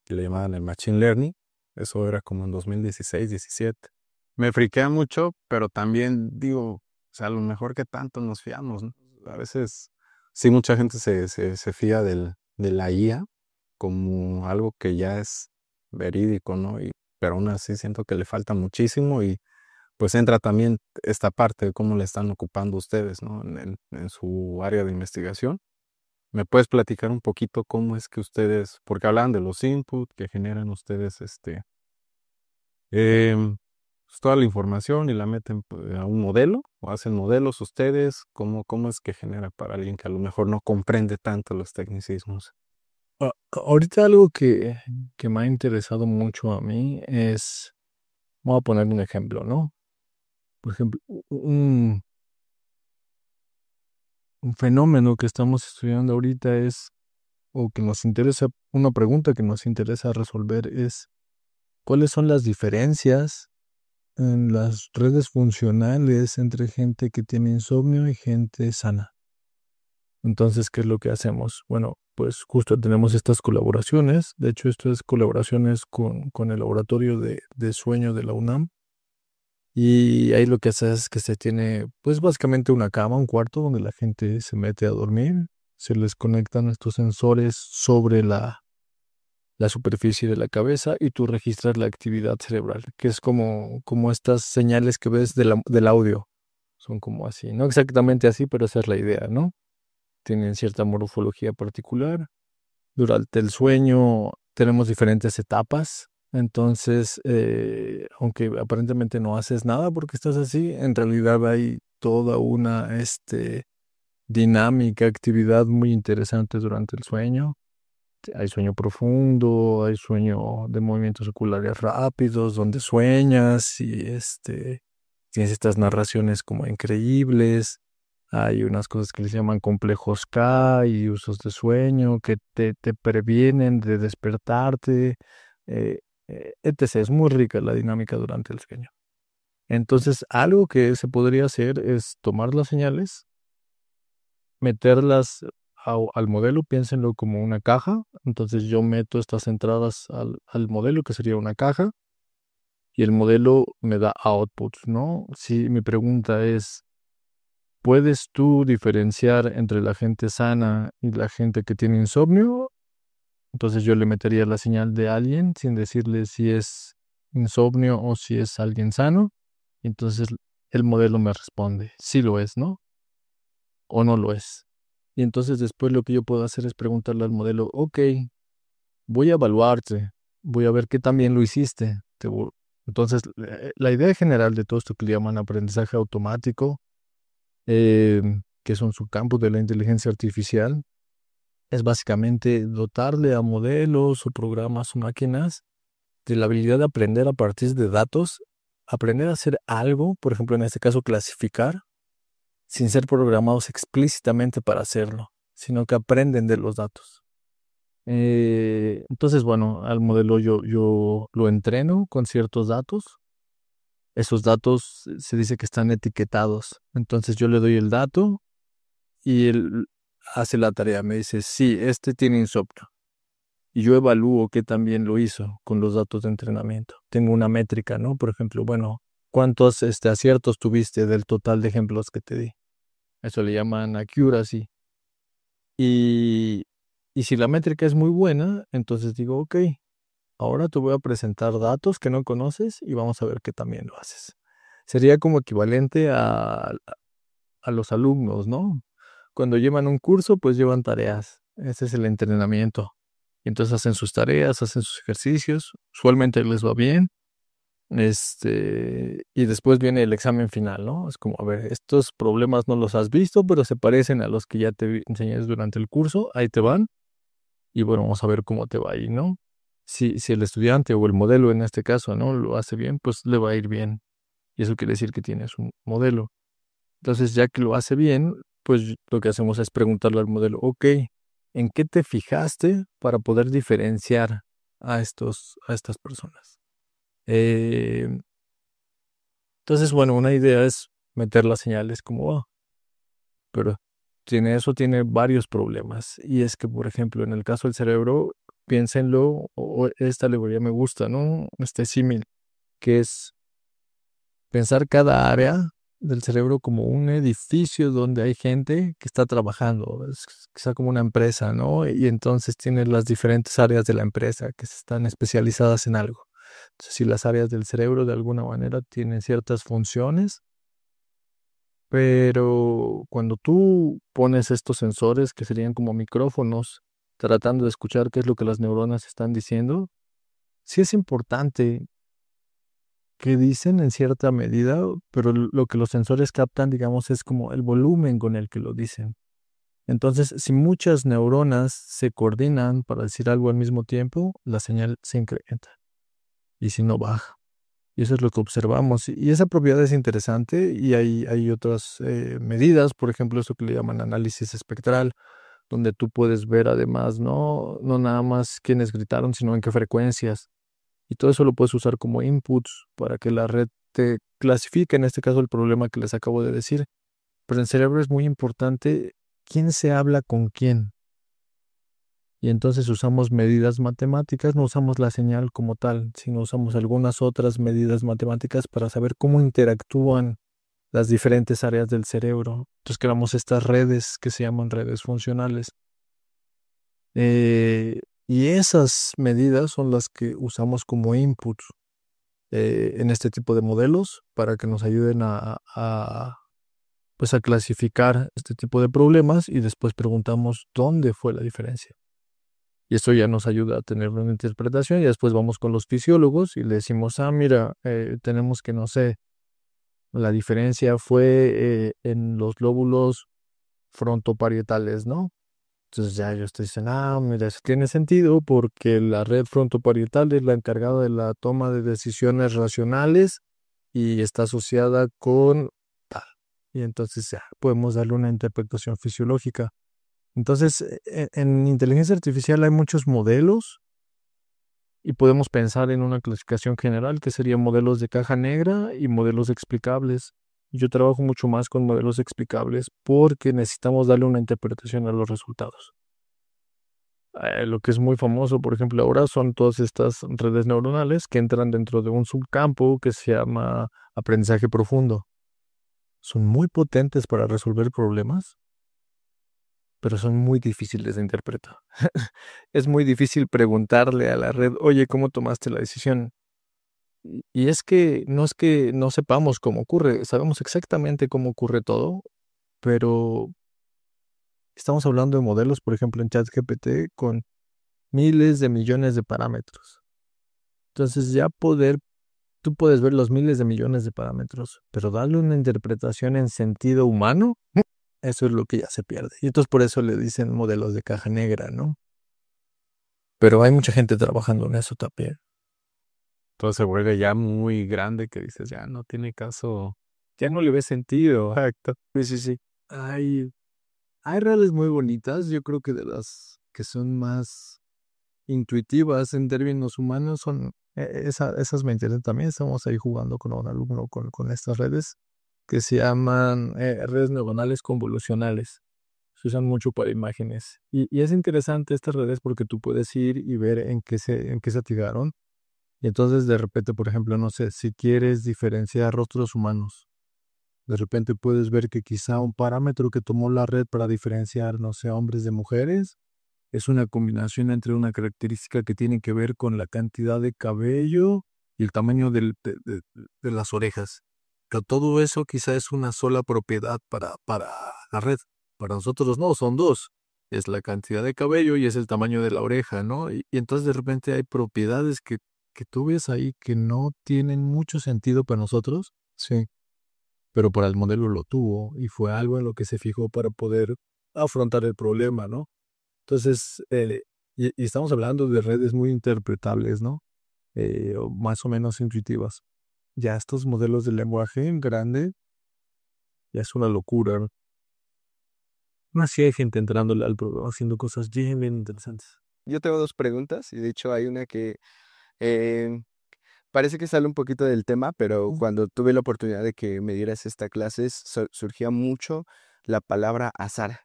que le llamaban el machine learning. Eso era como en 2016, 17. Me friquea mucho, pero también digo, o sea, a lo mejor que tanto nos fiamos, ¿no? A veces sí mucha gente se fía de la IA como algo que ya es verídico, ¿no? Pero aún así siento que le falta muchísimo y pues entra también esta parte de cómo le están ocupando ustedes, ¿no? En su área de investigación. ¿Me puedes platicar un poquito cómo es que ustedes, porque hablan de los inputs que generan ustedes, pues, toda la información y la meten pues, a un modelo o hacen modelos ustedes? ¿Cómo es que genera para alguien que a lo mejor no comprende tanto los tecnicismos?
Ahorita algo que me ha interesado mucho a mí es, voy a poner un ejemplo, ¿no? Por ejemplo, un fenómeno que estamos estudiando ahorita o que nos interesa, una pregunta que nos interesa resolver es, ¿cuáles son las diferencias en las redes funcionales entre gente que tiene insomnio y gente sana? Entonces, ¿qué es lo que hacemos? Bueno, pues justo tenemos estas colaboraciones. De hecho, estas colaboraciones con el laboratorio de sueño de la UNAM. Y ahí lo que hace es que se tiene, pues básicamente una cama, un cuarto donde la gente se mete a dormir. Se les conectan estos sensores sobre la superficie de la cabeza y tú registras la actividad cerebral, que es como estas señales que ves del audio. Son como así, no exactamente así, pero esa es la idea, ¿no? Tienen cierta morfología particular. Durante el sueño tenemos diferentes etapas. Entonces, aunque aparentemente no haces nada porque estás así, en realidad hay toda una dinámica, actividad muy interesante durante el sueño. hay sueño profundo, hay sueño de movimientos oculares rápidos, donde sueñas y tienes estas narraciones como increíbles. Hay unas cosas que les llaman complejos K y usos de sueño que te previenen de despertarte, eh, etc. Es muy rica la dinámica durante el sueño. Entonces, algo que se podría hacer es tomar las señales, meterlas al modelo, piénsenlo como una caja. Entonces yo meto estas entradas al modelo, que sería una caja, y el modelo me da outputs, ¿no? Si mi pregunta es, ¿puedes tú diferenciar entre la gente sana y la gente que tiene insomnio? Entonces yo le metería la señal de alguien sin decirle si es insomnio o si es alguien sano. Entonces el modelo me responde si lo es, ¿no? O no lo es. Y entonces después lo que yo puedo hacer es preguntarle al modelo, ok, voy a evaluarte, voy a ver qué también lo hiciste. Entonces, la idea general de todo esto que le llaman aprendizaje automático, que es un subcampo de la inteligencia artificial, es básicamente dotarle a modelos o programas o máquinas de la habilidad de aprender a partir de datos, aprender a hacer algo, por ejemplo, en este caso, clasificar, sin ser programados explícitamente para hacerlo, sino que aprenden de los datos. Entonces, bueno, al modelo yo lo entreno con ciertos datos. Esos datos se dice que están etiquetados. Entonces yo le doy el dato y él hace la tarea. Me dice, sí, tiene insomnio. Y yo evalúo que también lo hizo con los datos de entrenamiento. Tengo una métrica, ¿no? Por ejemplo, bueno, ¿cuántos aciertos tuviste del total de ejemplos que te di? Eso le llaman accuracy. Y si la métrica es muy buena, entonces digo, ok, ahora te voy a presentar datos que no conoces y vamos a ver que también lo haces. Sería como equivalente a los alumnos, ¿no? Cuando llevan un curso, pues llevan tareas. Ese es el entrenamiento. Y entonces hacen sus tareas, hacen sus ejercicios. Usualmente les va bien. Y después viene el examen final, ¿no? Es como, a ver, estos problemas no los has visto, pero se parecen a los que ya te enseñé durante el curso. Ahí te van. Y bueno, vamos a ver cómo te va ahí, ¿no? Si el estudiante o el modelo en este caso, ¿no? Lo hace bien, pues le va a ir bien. Y eso quiere decir que tienes un modelo. Entonces, ya que lo hace bien, pues lo que hacemos es preguntarle al modelo, ok, ¿en qué te fijaste para poder diferenciar a estas personas? Eh, entonces, bueno, una idea es meter las señales como, pero tiene varios problemas. Y es que, por ejemplo, en el caso del cerebro, piénsenlo, o esta alegoría me gusta, ¿no? Este símil, que es pensar cada área del cerebro como un edificio donde hay gente que está trabajando, es quizá como una empresa, ¿no? Y entonces tiene las diferentes áreas de la empresa que están especializadas en algo. Entonces, si las áreas del cerebro de alguna manera tienen ciertas funciones, pero cuando tú pones estos sensores que serían como micrófonos, tratando de escuchar qué es lo que las neuronas están diciendo, sí es importante que dicen en cierta medida, pero lo que los sensores captan, digamos, es como el volumen con el que lo dicen. Entonces, si muchas neuronas se coordinan para decir algo al mismo tiempo, la señal se incrementa y si no baja. Y eso es lo que observamos. Y esa propiedad es interesante y hay otras medidas, por ejemplo, eso que le llaman análisis espectral, donde tú puedes ver además, no nada más quiénes gritaron, sino en qué frecuencias. Y todo eso lo puedes usar como inputs para que la red te clasifique, en este caso, el problema que les acabo de decir. Pero en cerebro es muy importante quién se habla con quién. Y entonces usamos medidas matemáticas, no usamos la señal como tal, sino usamos algunas otras medidas matemáticas para saber cómo interactúan las diferentes áreas del cerebro. Entonces creamos estas redes que se llaman redes funcionales. Y esas medidas son las que usamos como inputs en este tipo de modelos para que nos ayuden pues a clasificar este tipo de problemas y después preguntamos dónde fue la diferencia. Y esto ya nos ayuda a tener una interpretación y después vamos con los fisiólogos y le decimos, mira, tenemos que, no sé, la diferencia fue en los lóbulos frontoparietales, ¿no? Entonces ya ellos te dicen, mira, eso tiene sentido porque la red frontoparietal es la encargada de la toma de decisiones racionales y está asociada con tal. Y entonces ya podemos darle una interpretación fisiológica. Entonces, en inteligencia artificial hay muchos modelos y podemos pensar en una clasificación general que serían modelos de caja negra y modelos explicables. Yo trabajo mucho más con modelos explicables porque necesitamos darle una interpretación a los resultados. Lo que es muy famoso, por ejemplo, ahora son todas estas redes neuronales que entran dentro de un subcampo que se llama aprendizaje profundo. Son muy potentes para resolver problemas, pero son muy difíciles de interpretar. Es muy difícil preguntarle a la red, oye, ¿cómo tomaste la decisión? Y es que no sepamos cómo ocurre, sabemos exactamente cómo ocurre todo, pero estamos hablando de modelos, por ejemplo, en ChatGPT con miles de millones de parámetros. Entonces tú puedes ver los miles de millones de parámetros, pero darle una interpretación en sentido humano, eso es lo que ya se pierde. Y entonces por eso le dicen modelos de caja negra, ¿no? Pero hay mucha gente trabajando en eso también.
Todo se vuelve ya muy grande que dices, ya no tiene caso, ya no le ve sentido.
Exacto. Sí. Hay redes muy bonitas, yo creo que de las que son más intuitivas en términos humanos son esas me interesan también. Estamos ahí jugando con un alumno con estas redes que se llaman redes neuronales convolucionales. Se usan mucho para imágenes. Y es interesante estas redes porque tú puedes ir y ver en qué se atigaron. Y entonces de repente, por ejemplo, no sé, si quieres diferenciar rostros humanos, de repente puedes ver que quizá un parámetro que tomó la red para diferenciar, no sé, hombres de mujeres, es una combinación entre una característica que tiene que ver con la cantidad de cabello y el tamaño de las orejas. Pero todo eso quizá es una sola propiedad para la red. Para nosotros no, son dos. Es la cantidad de cabello y es el tamaño de la oreja, ¿no? Y entonces de repente hay propiedades que tú ves ahí que no tienen mucho sentido para nosotros, sí, pero para el modelo lo tuvo y fue algo en lo que se fijó para poder afrontar el problema, ¿no? Entonces, y estamos hablando de redes muy interpretables, ¿no? O más o menos intuitivas. Ya estos modelos de lenguaje en grande, ya es una locura, ¿no? Aún así hay gente entrándole al programa haciendo cosas bien interesantes.
Yo tengo dos preguntas y de hecho hay una que eh, parece que sale un poquito del tema, pero cuando tuve la oportunidad de que me dieras esta clase surgía mucho la palabra azar.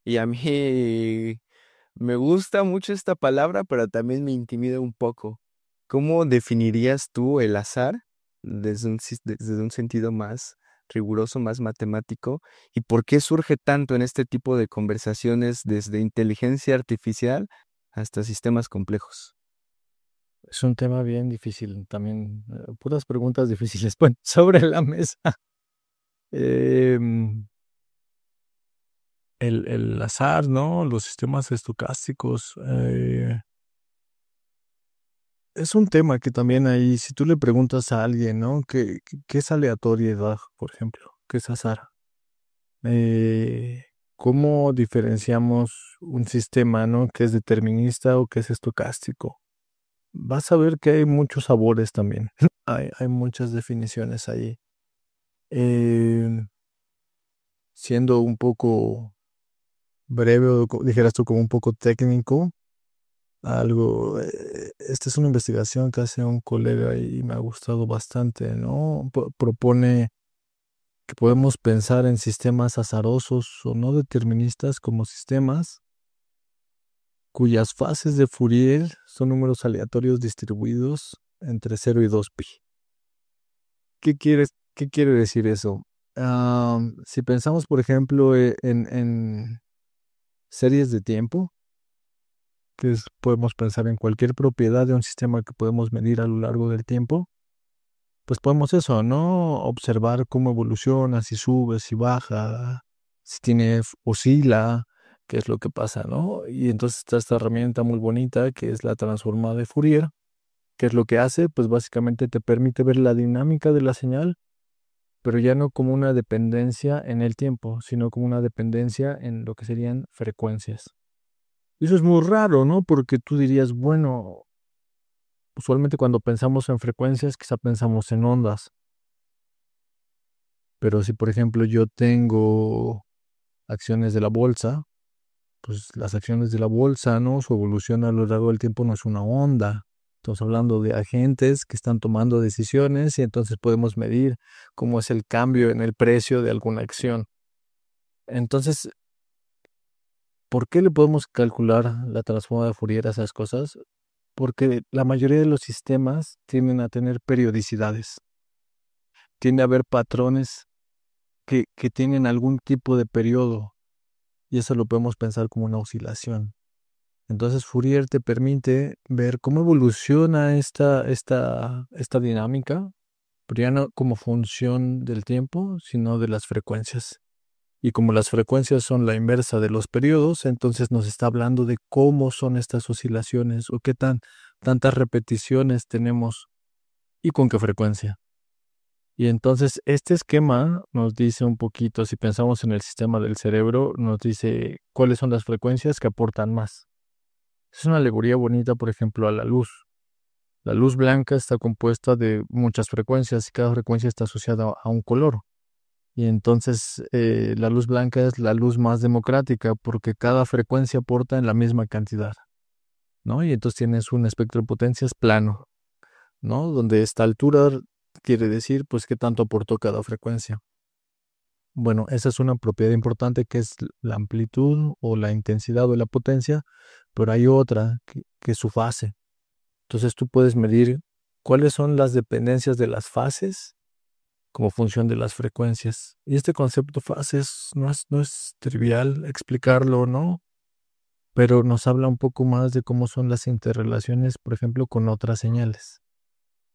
Y a mí me gusta mucho esta palabra, pero también me intimida un poco. ¿Cómo definirías tú el azar desde un sentido más riguroso, más matemático? ¿Y por qué surge tanto en este tipo de conversaciones desde inteligencia artificial hasta sistemas complejos?
Es un tema bien difícil también, puras preguntas difíciles ponen sobre la mesa. Em, el azar, ¿no? Los sistemas estocásticos. Es un tema que también ahí, si tú le preguntas a alguien, ¿no? ¿Qué es aleatoriedad, por ejemplo? ¿Qué es azar? Eh, ¿Cómo diferenciamos un sistema, ¿no? Que es determinista o que es estocástico? Vas a ver que hay muchos sabores también. Hay muchas definiciones ahí. Eh, Siendo un poco breve o dijeras tú como un poco técnico, esta es una investigación que hace un colega y me ha gustado bastante, ¿no? Propone que podemos pensar en sistemas azarosos o no deterministas como sistemas cuyas fases de Fourier son números aleatorios distribuidos entre 0 y 2pi. ¿Qué quiere decir eso? Si pensamos, por ejemplo, en series de tiempo, podemos pensar en cualquier propiedad de un sistema que podemos medir a lo largo del tiempo, pues podemos eso, ¿no? Observar cómo evoluciona, si sube, si baja, si oscila, qué es lo que pasa, ¿no? Y entonces está esta herramienta muy bonita que es la transformada de Fourier. ¿Qué es lo que hace? Pues básicamente te permite ver la dinámica de la señal, pero ya no como una dependencia en el tiempo, sino como una dependencia en lo que serían frecuencias. Eso es muy raro, ¿no? Porque tú dirías, bueno, usualmente cuando pensamos en frecuencias, quizá pensamos en ondas. Pero si, por ejemplo, yo tengo acciones de la bolsa, pues las acciones de la bolsa, ¿no? Su evolución a lo largo del tiempo no es una onda. Estamos hablando de agentes que están tomando decisiones y entonces podemos medir cómo es el cambio en el precio de alguna acción. Entonces, ¿por qué le podemos calcular la transformada de Fourier a esas cosas? Porque la mayoría de los sistemas tienden a tener periodicidades. Tiende a haber patrones que tienen algún tipo de periodo y eso lo podemos pensar como una oscilación. Entonces Fourier te permite ver cómo evoluciona esta dinámica, pero ya no como función del tiempo, sino de las frecuencias. Y como las frecuencias son la inversa de los periodos, entonces nos está hablando de cómo son estas oscilaciones o tantas repeticiones tenemos y con qué frecuencia. Y entonces este esquema nos dice un poquito, si pensamos en el sistema del cerebro, nos dice cuáles son las frecuencias que aportan más. Es una alegoría bonita, por ejemplo, a la luz. La luz blanca está compuesta de muchas frecuencias y cada frecuencia está asociada a un color. Y entonces la luz blanca es la luz más democrática porque cada frecuencia aporta en la misma cantidad, ¿no? Y entonces tienes un espectro de potencias plano, ¿no? Donde esta altura quiere decir, pues, qué tanto aportó cada frecuencia. Bueno, esa es una propiedad importante que es la amplitud o la intensidad o la potencia, pero hay otra que es su fase. Entonces tú puedes medir cuáles son las dependencias de las fases como función de las frecuencias. Y este concepto fases no es trivial explicarlo, ¿no? Pero nos habla un poco más de cómo son las interrelaciones, por ejemplo, con otras señales.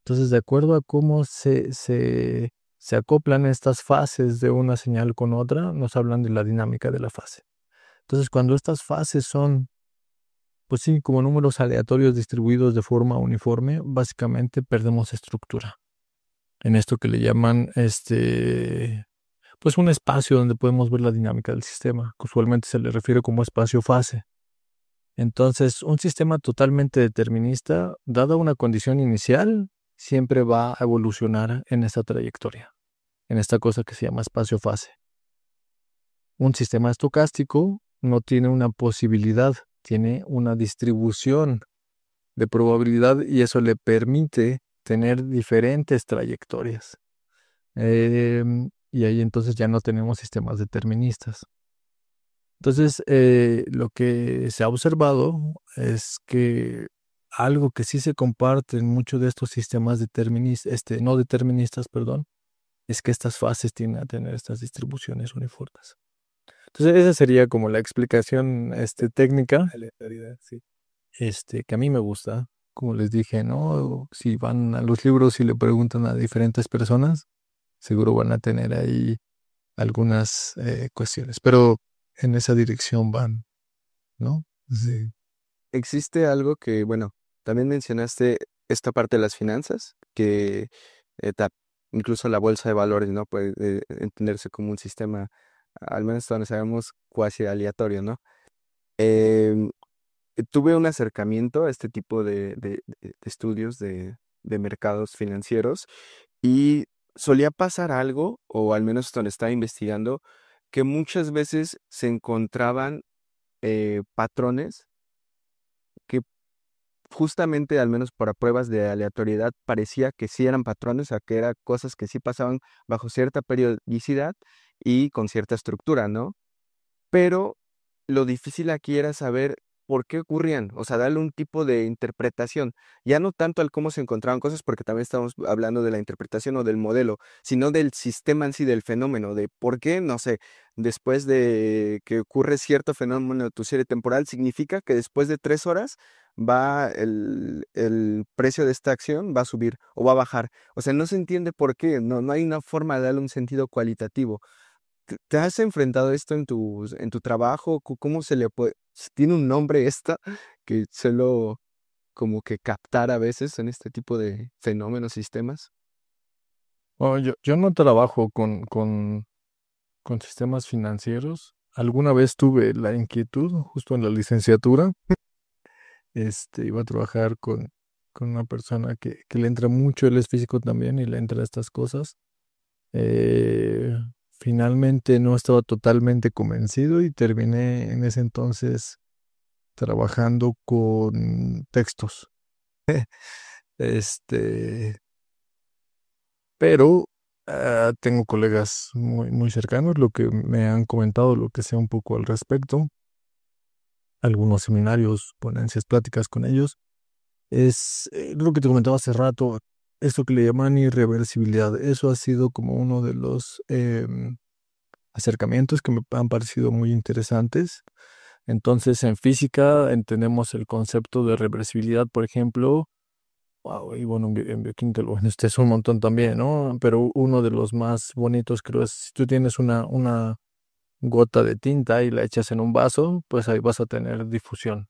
Entonces, de acuerdo a cómo se acoplan estas fases de una señal con otra, nos hablan de la dinámica de la fase. Entonces, cuando estas fases son, pues sí, como números aleatorios distribuidos de forma uniforme, básicamente perdemos estructura. En esto que le llaman, pues un espacio donde podemos ver la dinámica del sistema, que usualmente se le refiere como espacio-fase. Entonces, un sistema totalmente determinista, dada una condición inicial, siempre va a evolucionar en esta trayectoria, en esta cosa que se llama espacio-fase. Un sistema estocástico no tiene una posibilidad, tiene una distribución de probabilidad y eso le permite tener diferentes trayectorias. Y ahí entonces ya no tenemos sistemas deterministas. Entonces, lo que se ha observado es que algo que sí se comparte en muchos de estos sistemas no deterministas, perdón, es que estas fases tienden a tener estas distribuciones uniformes. Entonces, esa sería como la explicación, técnica,
Aleatoriedad, sí.
que a mí me gusta. Como les dije, ¿no? Si van a los libros y le preguntan a diferentes personas, seguro van a tener ahí algunas cuestiones, pero en esa dirección van, ¿no? Sí.
Existe algo que, bueno, también mencionaste esta parte de las finanzas, que eh, ta- incluso la bolsa de valores, ¿no? Puede entenderse como un sistema, al menos donde sabemos, cuasi aleatorio, ¿no? Em, Tuve un acercamiento a este tipo de estudios de mercados financieros y solía pasar algo, o al menos donde estaba investigando, que muchas veces se encontraban patrones que justamente, al menos para pruebas de aleatoriedad, parecía que sí eran patrones, o sea, que eran cosas que sí pasaban bajo cierta periodicidad y con cierta estructura, ¿no? Pero lo difícil aquí era saber por qué ocurrían, o sea, darle un tipo de interpretación, ya no tanto al cómo se encontraban cosas, porque también estamos hablando de la interpretación o del modelo, sino del sistema en sí, del fenómeno, de por qué, no sé, después de que ocurre cierto fenómeno de tu serie temporal, significa que después de 3 horas va el precio de esta acción va a subir o va a bajar. O sea, no se entiende por qué, no hay una forma de darle un sentido cualitativo. ¿Te has enfrentado esto en tu trabajo? ¿Cómo se le puede? ¿Tiene un nombre esta que suelo como que captar a veces en este tipo de fenómenos, sistemas?
Bueno, yo no trabajo con sistemas financieros. alguna vez tuve la inquietud, justo en la licenciatura, iba a trabajar con una persona que le entra mucho, él es físico también y le entra estas cosas. Eh, Finalmente no estaba totalmente convencido y terminé en ese entonces trabajando con textos. Este, pero tengo colegas muy cercanos, lo que me han comentado, lo que sé un poco al respecto, algunos seminarios, ponencias, pláticas con ellos, es lo que te comentaba hace rato, esto que le llaman irreversibilidad. Eso ha sido como uno de los acercamientos que me han parecido muy interesantes. Entonces, en física entendemos el concepto de reversibilidad, por ejemplo. Wow, y bueno, en bioquímica, bueno, este es un montón también, ¿no? Pero uno de los más bonitos creo es si tú tienes una gota de tinta y la echas en un vaso, pues ahí vas a tener difusión.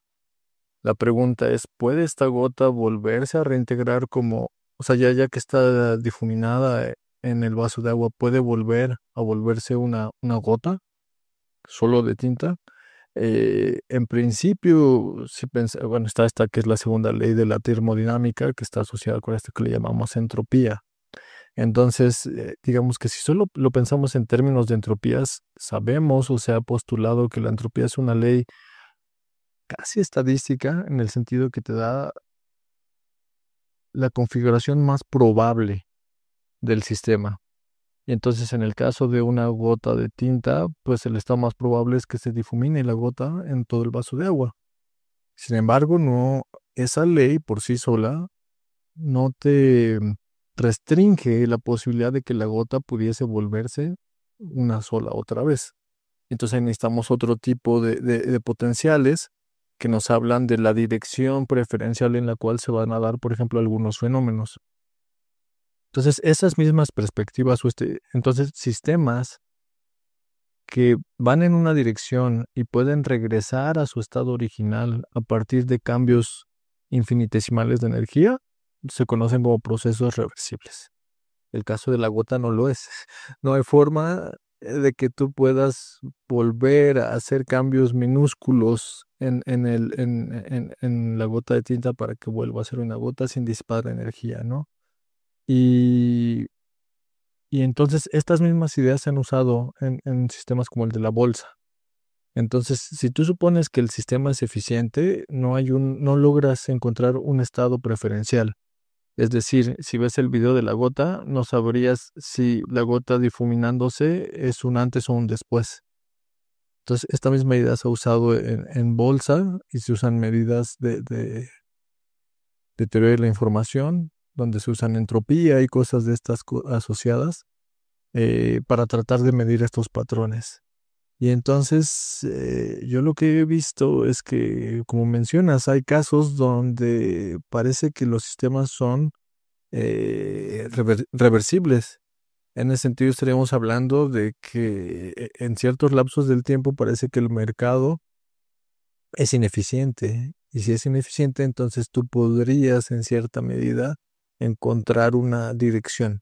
La pregunta es, ¿puede esta gota volverse a reintegrar como, o sea, ya que está difuminada en el vaso de agua, ¿puede volver a volverse una gota solo de tinta? En principio, si bueno, está esta que es la segunda ley de la termodinámica, que está asociada con esto que le llamamos entropía. Entonces, digamos que si solo lo pensamos en términos de entropías, sabemos o se ha postulado que la entropía es una ley casi estadística en el sentido que te da la configuración más probable del sistema. Y entonces en el caso de una gota de tinta, pues el estado más probable es que se difumine la gota en todo el vaso de agua. Sin embargo, no, esa ley por sí sola no te restringe la posibilidad de que la gota pudiese volverse una sola otra vez. Entonces ahí necesitamos otro tipo de potenciales que nos hablan de la dirección preferencial en la cual se van a dar, por ejemplo, algunos fenómenos. Entonces, esas mismas perspectivas o entonces sistemas que van en una dirección y pueden regresar a su estado original a partir de cambios infinitesimales de energía, se conocen como procesos reversibles. El caso de la gota no lo es. No hay forma de que tú puedas volver a hacer cambios minúsculos en la gota de tinta para que vuelva a ser una gota sin disipar energía, ¿no? Y, y entonces estas mismas ideas se han usado en sistemas como el de la bolsa. Entonces, si tú supones que el sistema es eficiente, no logras encontrar un estado preferencial. Es decir, si ves el video de la gota, no sabrías si la gota difuminándose es un antes o un después. Entonces, esta misma idea se ha usado en bolsa y se usan medidas de teoría de la información, donde se usan entropía y cosas de estas asociadas para tratar de medir estos patrones. Y entonces, yo lo que he visto es que, como mencionas, hay casos donde parece que los sistemas son reversibles. En ese sentido, estaríamos hablando de que en ciertos lapsos del tiempo parece que el mercado es ineficiente. Y si es ineficiente, entonces tú podrías, en cierta medida, encontrar una dirección.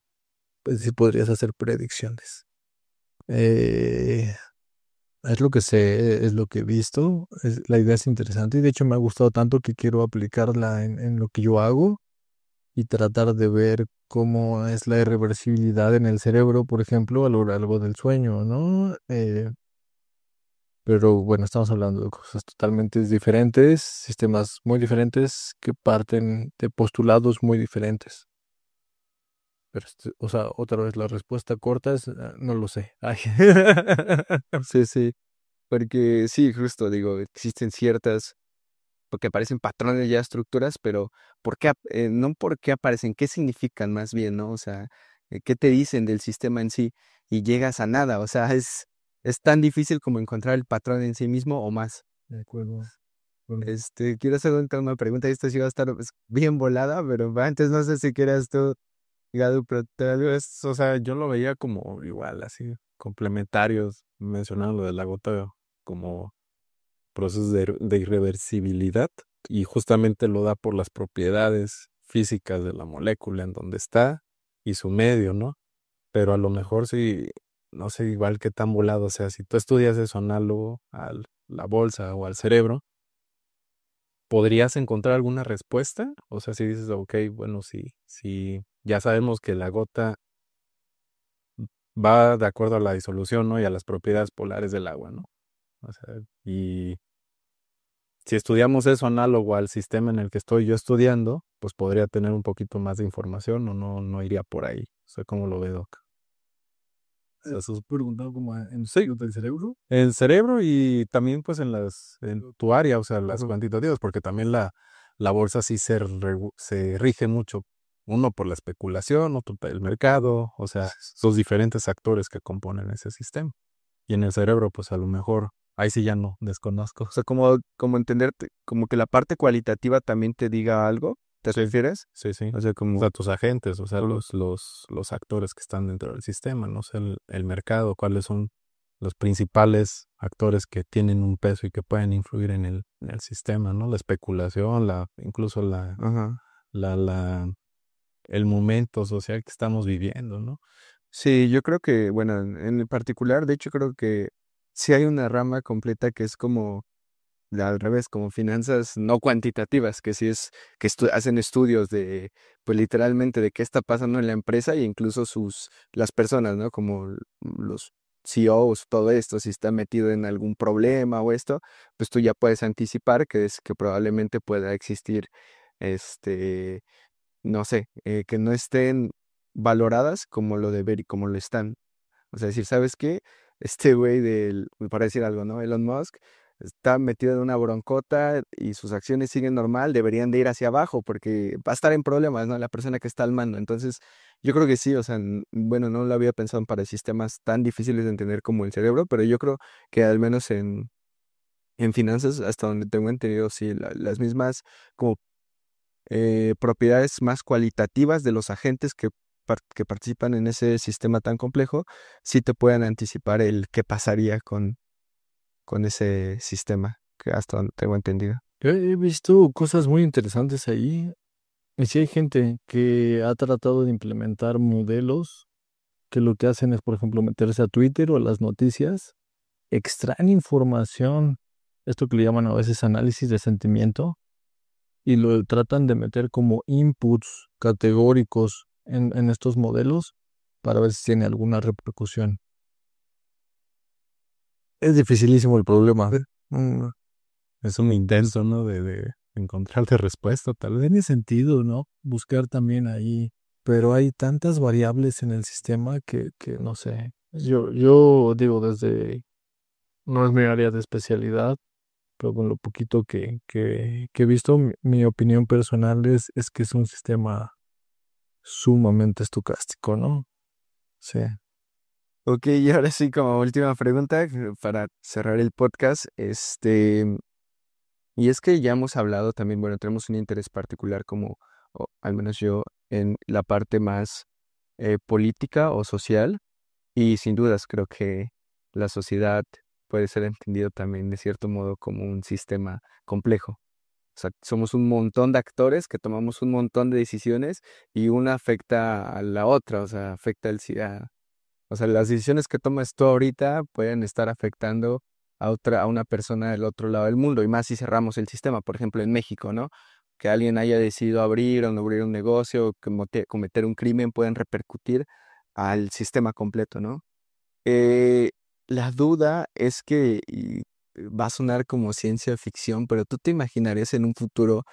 Pues sí podrías hacer predicciones. Eh, es lo que sé, es lo que he visto. La idea es interesante y de hecho me ha gustado tanto que quiero aplicarla en lo que yo hago y tratar de ver cómo es la irreversibilidad en el cerebro, por ejemplo, a lo largo del sueño, ¿no? Pero bueno, estamos hablando de cosas totalmente diferentes, sistemas muy diferentes que parten de postulados muy diferentes. Pero, o sea, otra vez la respuesta corta es, no lo sé. Ay.
Sí, sí, porque sí, justo digo, existen ciertas, porque aparecen patrones ya, estructuras, pero ¿por qué? No por qué aparecen, ¿qué significan más bien, no? O sea, ¿qué te dicen del sistema en sí? Y llegas a nada, o sea, es tan difícil como encontrar el patrón en sí mismo o más.
De acuerdo.
Quiero hacer una pregunta, y esta sí va a estar pues, bien volada, pero antes no sé si quieras tú, Gadu, pero tal vez,
O sea, yo lo veía como igual, así, complementarios, mencionando lo de la gota como procesos de irreversibilidad y justamente lo da por las propiedades físicas de la molécula en donde está y su medio, ¿no? Pero a lo mejor sí, no sé igual qué tan volado, o sea, si tú estudias eso análogo a la bolsa o al cerebro, ¿podrías encontrar alguna respuesta? O sea, si dices, ok, bueno, si ya sabemos que la gota va de acuerdo a la disolución, ¿no? Y a las propiedades polares del agua, ¿no? O sea, y si estudiamos eso análogo al sistema en el que estoy yo estudiando, pues podría tener un poquito más de información o no iría por ahí. O sea, ¿cómo lo ve, Doc?
¿Estás preguntando como en
Sí.
del cerebro?
El cerebro y también pues en tu área, o sea, las
Ujú.
cuantitativas, porque también la bolsa sí se rige mucho, uno por la especulación, otro por el mercado, o sea, los diferentes actores que componen ese sistema. Y en el cerebro, pues a lo mejor, ahí sí ya no, desconozco.
O sea, como entenderte, como que la parte cualitativa también te diga algo, ¿te
Sí,
refieres?
sí, sí.
O sea,
O
como...
sea, tus agentes, o sea,
Ujú.
los actores que están dentro del sistema, no sé, el mercado, cuáles son los principales actores que tienen un peso y que pueden influir en el sistema, ¿no? La especulación, incluso
Ajá.
la, el momento social que estamos viviendo, ¿no?
Sí, yo creo que, bueno, en particular, de hecho, creo que sí hay una rama completa que es como al revés, como finanzas no cuantitativas, que sí es que hacen estudios de, pues literalmente de qué está pasando en la empresa e incluso las personas, ¿no? Como los CEOs, todo esto, si está metido en algún problema o esto, pues tú ya puedes anticipar que probablemente pueda existir, este, no sé, que no estén valoradas como lo deber y como lo están. O sea, decir, ¿sabes qué? Este güey para decir algo, ¿no? Elon Musk está metido en una broncota y sus acciones siguen normal, deberían de ir hacia abajo porque va a estar en problemas, ¿no? La persona que está al mando. Entonces, yo creo que sí, o sea, bueno, no lo había pensado para sistemas tan difíciles de entender como el cerebro, pero yo creo que al menos en finanzas, hasta donde tengo entendido, sí, las mismas como propiedades más cualitativas de los agentes que participan en ese sistema tan complejo, sí te pueden anticipar el qué pasaría con ese sistema, que hasta donde tengo entendido.
Yo he visto cosas muy interesantes ahí. Y sí hay gente que ha tratado de implementar modelos que lo que hacen es, por ejemplo, meterse a Twitter o a las noticias, extraen información, esto que le llaman a veces análisis de sentimiento, y lo tratan de meter como inputs categóricos en estos modelos para ver si tiene alguna repercusión. Es dificilísimo el problema.
Es un intento, ¿no? De encontrarte respuesta, tal vez.
Tiene sentido, ¿no? Buscar también ahí, pero hay tantas variables en el sistema que no sé. Yo digo, no es mi área de especialidad, pero con lo poquito que he visto, mi opinión personal es que es un sistema sumamente estocástico, ¿no? Sí.
Ok, y ahora sí, como última pregunta para cerrar el podcast, y es que ya hemos hablado también, bueno, tenemos un interés particular como, o al menos yo, en la parte más política o social. Y sin dudas creo que la sociedad puede ser entendido también de cierto modo como un sistema complejo. O sea, somos un montón de actores que tomamos un montón de decisiones y una afecta a la otra, o sea, afecta o sea, las decisiones que tomas tú ahorita pueden estar afectando a una persona del otro lado del mundo, y más si cerramos el sistema, por ejemplo, en México, ¿no? Que alguien haya decidido abrir o no abrir un negocio, cometer un crimen, pueden repercutir al sistema completo, ¿no? Eh, la duda es que, y va a sonar como ciencia ficción, pero ¿tú te imaginarías en un futuro,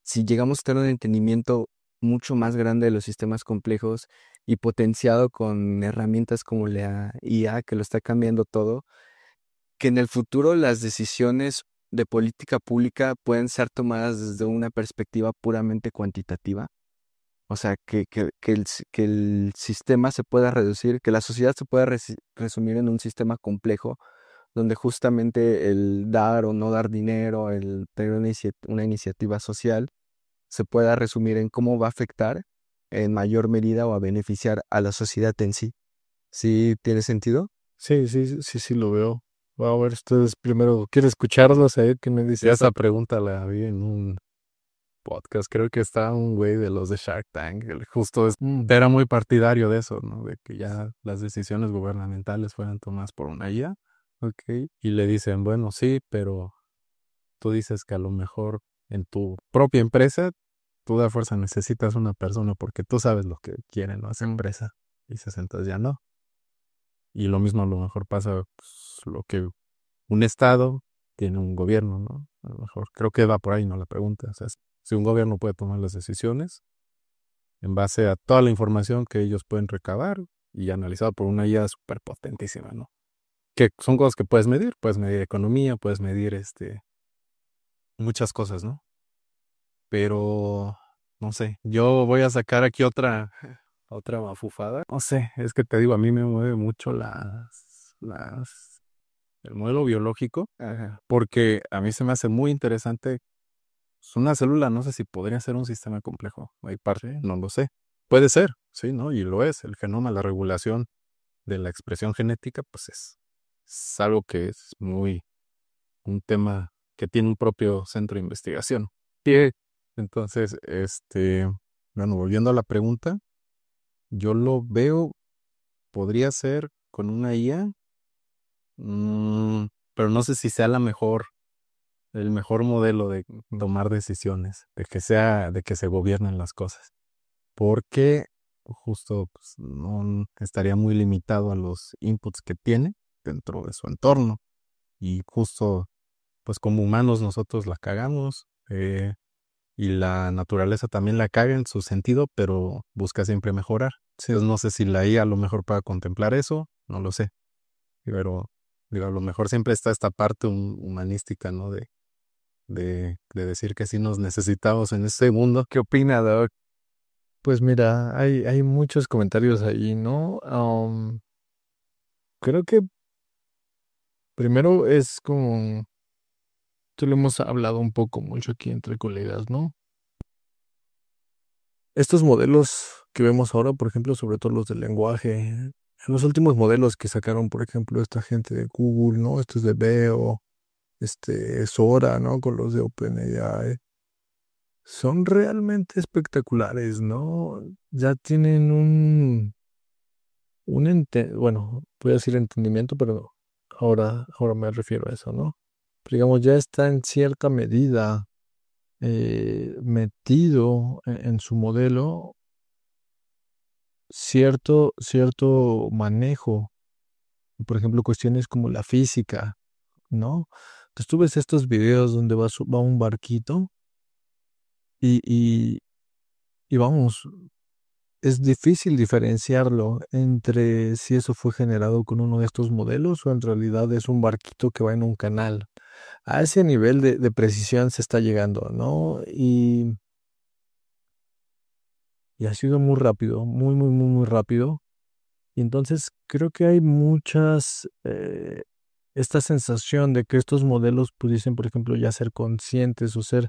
si llegamos a tener un entendimiento mucho más grande de los sistemas complejos y potenciado con herramientas como la IA, que lo está cambiando todo, que en el futuro las decisiones de política pública pueden ser tomadas desde una perspectiva puramente cuantitativa? O sea, que el sistema se pueda reducir, que la sociedad se pueda resumir en un sistema complejo, donde justamente el dar o no dar dinero, el tener una iniciativa social, se pueda resumir en cómo va a afectar en mayor medida o a beneficiar a la sociedad en sí. ¿Sí tiene sentido?
Sí, sí, sí, sí lo veo. A ver, ustedes primero, quiero escucharlos, a ver qué me
Ya
dices.
esa pregunta la vi en un podcast. Creo que está un güey de los de Shark Tank. Justo era muy partidario de eso, ¿no? De que ya las decisiones gubernamentales fueran tomadas por una IA. Ok. Y le dicen, bueno, sí, pero tú dices que a lo mejor en tu propia empresa, tú de fuerza necesitas una persona porque tú sabes lo que quiere, ¿no? Esa empresa. Dices, entonces ya no. Y lo mismo a lo mejor pasa, pues, lo que un estado tiene un gobierno, ¿no? A lo mejor creo que va por ahí, ¿no? La pregunta. O sea, si un gobierno puede tomar las decisiones en base a toda la información que ellos pueden recabar y analizada por una IA súper potentísima, ¿no? Que son cosas que puedes medir economía, puedes medir muchas cosas, ¿no? Pero no sé, yo voy a sacar aquí otra mafufada. No sé, es que te digo, a mí me mueve mucho el modelo biológico, porque a mí se me hace muy interesante. Pues, una célula, no sé si podría ser un sistema complejo. Hay parte, no lo sé. Puede ser, sí, ¿no? Y lo es. El genoma, la regulación de la expresión genética, pues es algo que es un tema que tiene un propio centro de investigación. Y entonces, bueno, volviendo a la pregunta, yo lo veo, podría ser con una IA, pero no sé si sea el mejor modelo de tomar decisiones, de que se gobiernen las cosas, porque justo pues, no estaría muy limitado a los inputs que tiene dentro de su entorno y justo pues como humanos nosotros la cagamos y la naturaleza también la caga en su sentido, pero busca siempre mejorar. Entonces no sé si la IA a lo mejor para contemplar eso, no lo sé, pero digo, a lo mejor siempre está esta parte humanística, ¿no? De decir que sí nos necesitamos en este mundo. ¿Qué opina, Doc?
Pues mira, hay muchos comentarios ahí, ¿no? Creo que primero es como, tú lo hemos hablado un poco mucho aquí entre colegas, ¿no? Estos modelos que vemos ahora, por ejemplo, sobre todo los del lenguaje, en los últimos modelos que sacaron, por ejemplo, esta gente de Google, ¿no? Estos de Veo, Sora, ¿no? Con los de OpenAI. Son realmente espectaculares, ¿no? Ya tienen bueno, voy a decir entendimiento, pero ahora me refiero a eso, ¿no? Pero digamos, ya está en cierta medida metido en su modelo cierto manejo, por ejemplo, cuestiones como la física, ¿no? Entonces tú ves estos videos donde va un barquito y, y, y vamos, es difícil diferenciarlo entre si eso fue generado con uno de estos modelos o en realidad es un barquito que va en un canal. A ese nivel de precisión se está llegando, ¿no? Y ha sido muy rápido, muy, muy, muy, muy rápido. Y entonces creo que hay esta sensación de que estos modelos pudiesen, por ejemplo, ya ser conscientes o ser,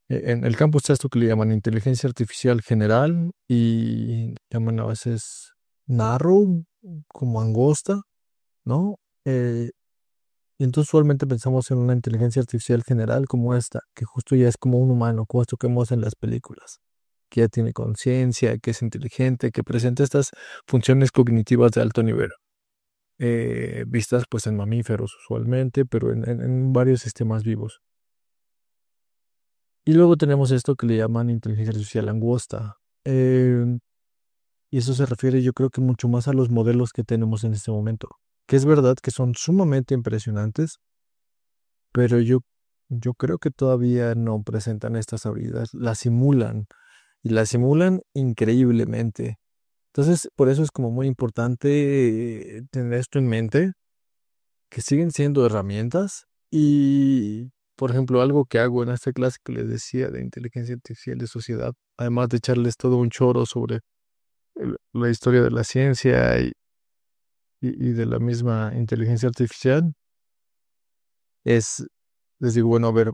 en el campo está esto que le llaman inteligencia artificial general y llaman a veces narrow, como angosta, ¿no? Y entonces usualmente pensamos en una inteligencia artificial general como esta, que justo ya es como un humano, como esto que vemos en las películas, que ya tiene conciencia, que es inteligente, que presenta estas funciones cognitivas de alto nivel, vistas pues en mamíferos usualmente, pero en varios sistemas vivos. Y luego tenemos esto que le llaman inteligencia artificial angosta. Y eso se refiere yo creo que mucho más a los modelos que tenemos en este momento, que es verdad que son sumamente impresionantes, pero yo creo que todavía no presentan estas habilidades, las simulan y las simulan increíblemente. Entonces, por eso es como muy importante tener esto en mente, que siguen siendo herramientas y, por ejemplo, algo que hago en esta clase que les decía de inteligencia artificial de sociedad, además de echarles todo un choro sobre la historia de la ciencia y de la misma inteligencia artificial, les digo, bueno, a ver,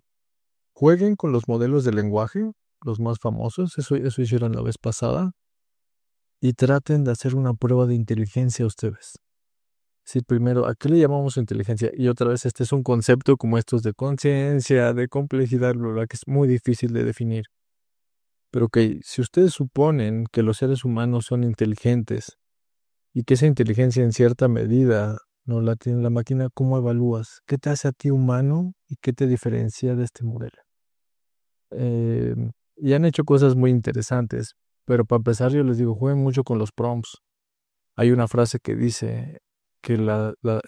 jueguen con los modelos de lenguaje, los más famosos, eso hicieron la vez pasada, y traten de hacer una prueba de inteligencia ustedes. Sí, primero, ¿a qué le llamamos inteligencia? Y otra vez, este es un concepto como estos de conciencia, de complejidad, bla, bla, que es muy difícil de definir. Pero que si ustedes suponen que los seres humanos son inteligentes y que esa inteligencia en cierta medida no la tiene la máquina, ¿cómo evalúas? ¿Qué te hace a ti humano y qué te diferencia de este modelo? Eh, y han hecho cosas muy interesantes, pero para empezar yo les digo, jueguen mucho con los prompts. Hay una frase que dice que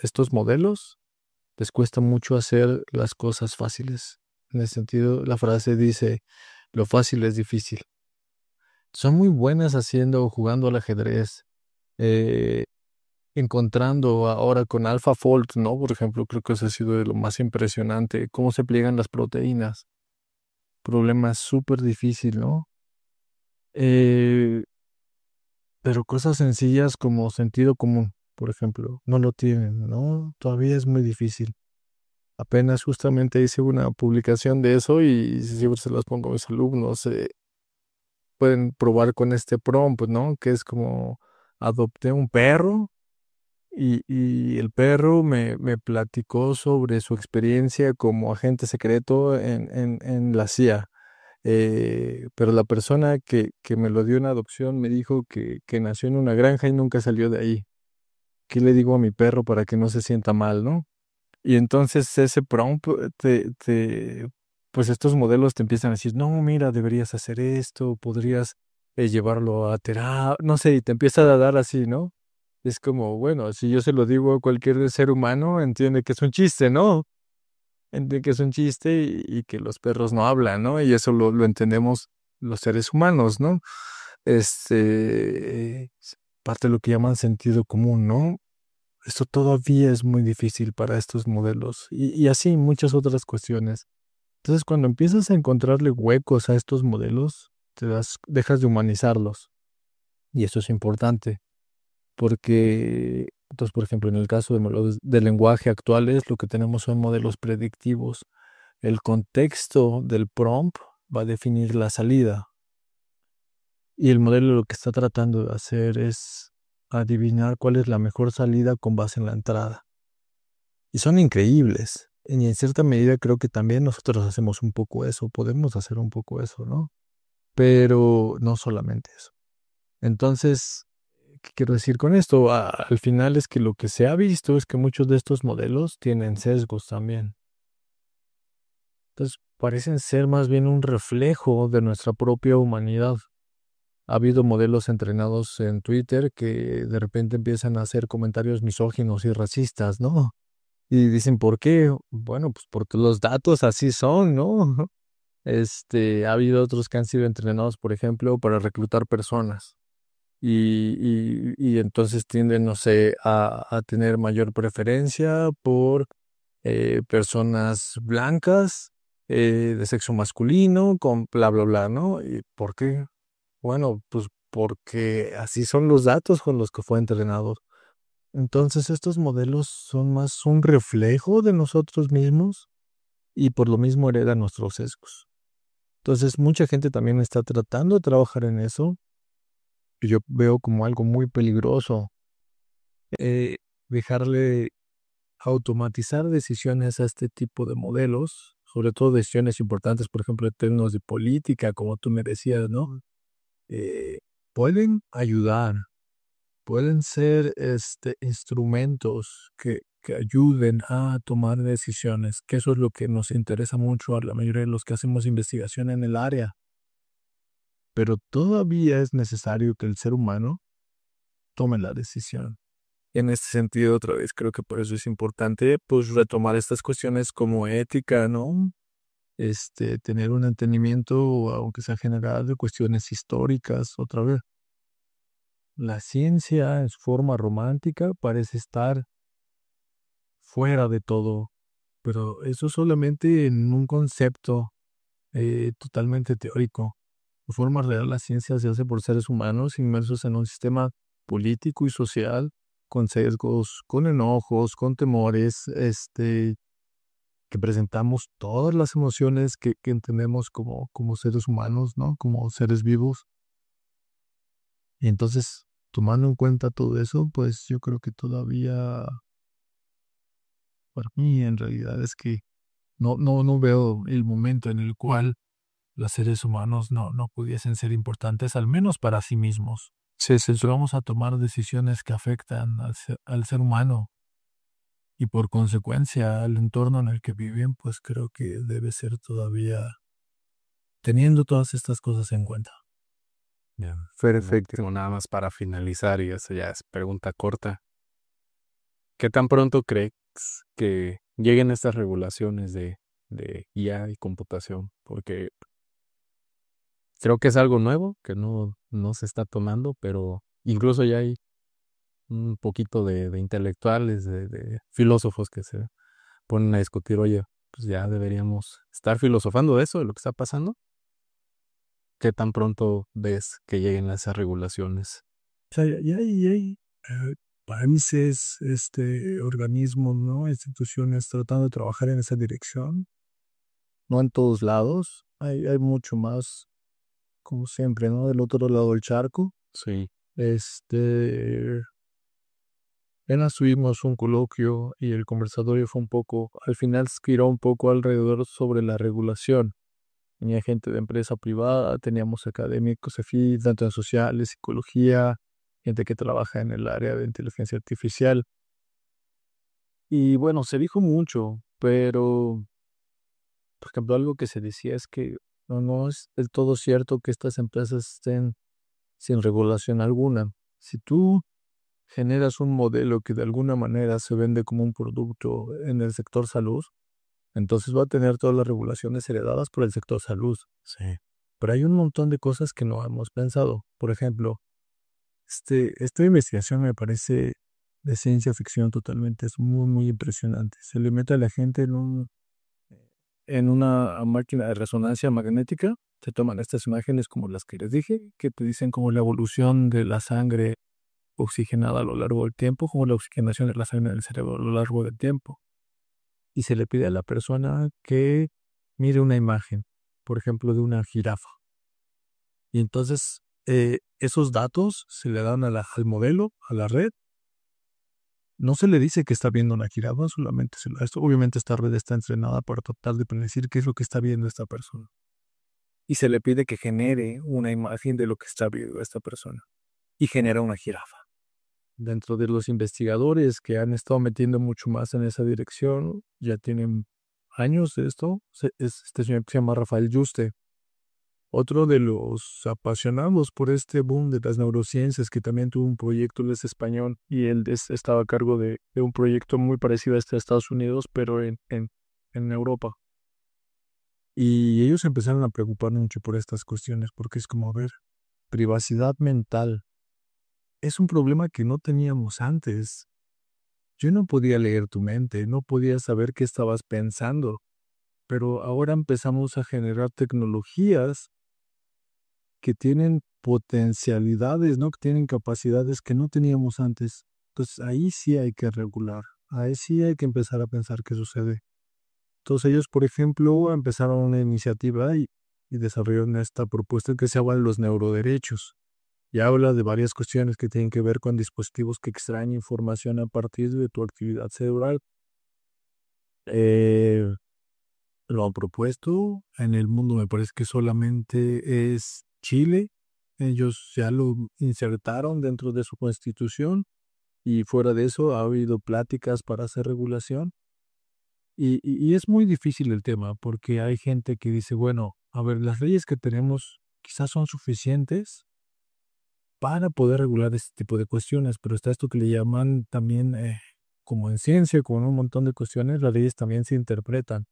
estos modelos les cuesta mucho hacer las cosas fáciles. En ese sentido, la frase dice, lo fácil es difícil. Son muy buenas jugando al ajedrez, eh, encontrando ahora con AlphaFold, ¿no? Por ejemplo, creo que eso ha sido de lo más impresionante, cómo se pliegan las proteínas. Problema súper difícil, ¿no? Eh, pero cosas sencillas como sentido común, por ejemplo, no lo tienen, ¿no? Todavía es muy difícil. Apenas justamente hice una publicación de eso y siempre se las pongo a mis alumnos. Pueden probar con este prompt, ¿no? Que es como adopté un perro y el perro me platicó sobre su experiencia como agente secreto en la CIA. Pero la persona que me lo dio en adopción me dijo que nació en una granja y nunca salió de ahí. ¿Qué le digo a mi perro para que no se sienta mal, no? Y entonces ese prompt pues estos modelos te empiezan a decir, no, mira, deberías hacer esto, podrías llevarlo a terapia, no sé, y te empieza a dar así, ¿no? Es como, bueno, si yo se lo digo a cualquier ser humano, entiende que es un chiste, ¿no? Entiende que es un chiste y que los perros no hablan, ¿no? Y eso lo entendemos los seres humanos, ¿no? Parte de lo que llaman sentido común, ¿no? Esto todavía es muy difícil para estos modelos y así muchas otras cuestiones. Entonces, cuando empiezas a encontrarle huecos a estos modelos, dejas de humanizarlos. Y eso es importante, porque, entonces, por ejemplo, en el caso de modelos de lenguaje actuales, lo que tenemos son modelos predictivos. El contexto del prompt va a definir la salida. Y el modelo lo que está tratando de hacer es adivinar cuál es la mejor salida con base en la entrada. Y son increíbles. Y en cierta medida creo que también nosotros hacemos un poco eso, podemos hacer un poco eso, ¿no? Pero no solamente eso. Entonces, ¿qué quiero decir con esto? Al final es que lo que se ha visto es que muchos de estos modelos tienen sesgos también. Entonces, parecen ser más bien un reflejo de nuestra propia humanidad. Ha habido modelos entrenados en Twitter que de repente empiezan a hacer comentarios misóginos y racistas, ¿no? Y dicen, ¿por qué? Bueno, pues porque los datos así son, ¿no? Ha habido otros que han sido entrenados, por ejemplo, para reclutar personas. Y entonces tienden, no sé, a tener mayor preferencia por personas blancas, de sexo masculino, con bla, bla, bla, ¿no? ¿Y por qué? Bueno, pues porque así son los datos con los que fue entrenado. Entonces estos modelos son más un reflejo de nosotros mismos y por lo mismo heredan nuestros sesgos. Entonces mucha gente también está tratando de trabajar en eso que yo veo como algo muy peligroso. eh, Dejarle automatizar decisiones a este tipo de modelos, sobre todo decisiones importantes, por ejemplo, en términos de política, como tú me decías, ¿no? Eh, Pueden ayudar. Pueden ser instrumentos que ayuden a tomar decisiones, que eso es lo que nos interesa mucho a la mayoría de los que hacemos investigación en el área. Pero todavía es necesario que el ser humano tome la decisión. En este sentido, otra vez, creo que por eso es importante, pues, retomar estas cuestiones como ética, ¿no? Tener un entendimiento, aunque sea general, de cuestiones históricas, otra vez. La ciencia, en su forma romántica, parece estar fuera de todo, pero eso solamente en un concepto totalmente teórico. De forma real, la ciencia se hace por seres humanos inmersos en un sistema político y social, con sesgos, con enojos, con temores, que presentamos todas las emociones que entendemos como seres humanos, ¿no? Como seres vivos. Y entonces, tomando en cuenta todo eso, pues yo creo que todavía para mí en realidad es que no veo el momento en el cual los seres humanos no pudiesen ser importantes, al menos para sí mismos.
Sí,
Si vamos a tomar decisiones que afectan al ser humano y por consecuencia al entorno en el que viven, pues creo que debe ser todavía teniendo todas estas cosas en cuenta.
ya.
Perfecto.
Como nada más para finalizar, y eso ya es pregunta corta. ¿Qué tan pronto crees que lleguen estas regulaciones de IA y computación? Porque creo que es algo nuevo que no se está tomando, pero incluso ya hay un poquito de intelectuales, de filósofos que se ponen a discutir, oye, pues ya deberíamos estar filosofando de eso, de lo que está pasando. ¿Qué tan pronto ves que lleguen esas regulaciones?
O sea, ya hay países, organismos, ¿no? Instituciones tratando de trabajar en esa dirección. No en todos lados. Hay mucho más, como siempre, ¿no? Del otro lado del charco.
Sí,
Apenas tuvimos un coloquio y el conversatorio fue un poco, al final giró un poco alrededor sobre la regulación. Tenía gente de empresa privada, teníamos académicos afín, tanto en sociales, psicología, gente que trabaja en el área de inteligencia artificial. Y bueno, se dijo mucho, pero, por ejemplo, algo que se decía es que no es del todo cierto que estas empresas estén sin regulación alguna. Si tú generas un modelo que de alguna manera se vende como un producto en el sector salud, entonces va a tener todas las regulaciones heredadas por el sector salud.
sí.
Pero hay un montón de cosas que no hemos pensado. Por ejemplo, esta investigación me parece de ciencia ficción totalmente, es muy, muy impresionante. Se le mete a la gente en una máquina de resonancia magnética, se toman estas imágenes como las que les dije, que te dicen como la evolución de la sangre oxigenada a lo largo del tiempo, como la oxigenación de la sangre del cerebro a lo largo del tiempo. Y se le pide a la persona que mire una imagen, por ejemplo, de una jirafa. Y entonces esos datos se le dan al modelo, a la red. No se le dice que está viendo una jirafa, solamente obviamente esta red está entrenada para tratar de predecir qué es lo que está viendo esta persona. Y se le pide que genere una imagen de lo que está viendo esta persona. Y genera una jirafa. Dentro de los investigadores que han estado metiendo mucho más en esa dirección, ya tienen años de esto, es este señor que se llama Rafael Yuste. Otro de los apasionados por este boom de las neurociencias, que también tuvo un proyecto, él es español, y él estaba a cargo de un proyecto muy parecido a este de Estados Unidos, pero en Europa. Y ellos empezaron a preocupar mucho por estas cuestiones, porque es como, a ver, privacidad mental. Es un problema que no teníamos antes. Yo no podía leer tu mente, no podía saber qué estabas pensando, pero ahora empezamos a generar tecnologías que tienen potencialidades, ¿no? Que tienen capacidades que no teníamos antes. Entonces ahí sí hay que regular, ahí sí hay que empezar a pensar qué sucede. Entonces ellos, por ejemplo, empezaron una iniciativa y desarrollaron esta propuesta que se llama los neuroderechos. Y habla de varias cuestiones que tienen que ver con dispositivos que extraen información a partir de tu actividad cerebral. Eh, lo han propuesto en el mundo, me parece que solamente es Chile. Ellos ya lo insertaron dentro de su constitución y fuera de eso ha habido pláticas para hacer regulación. Y es muy difícil el tema porque hay gente que dice, bueno, a ver, las leyes que tenemos quizás son suficientes para poder regular este tipo de cuestiones, pero está esto que le llaman también, como en ciencia, con un montón de cuestiones, las leyes también se interpretan.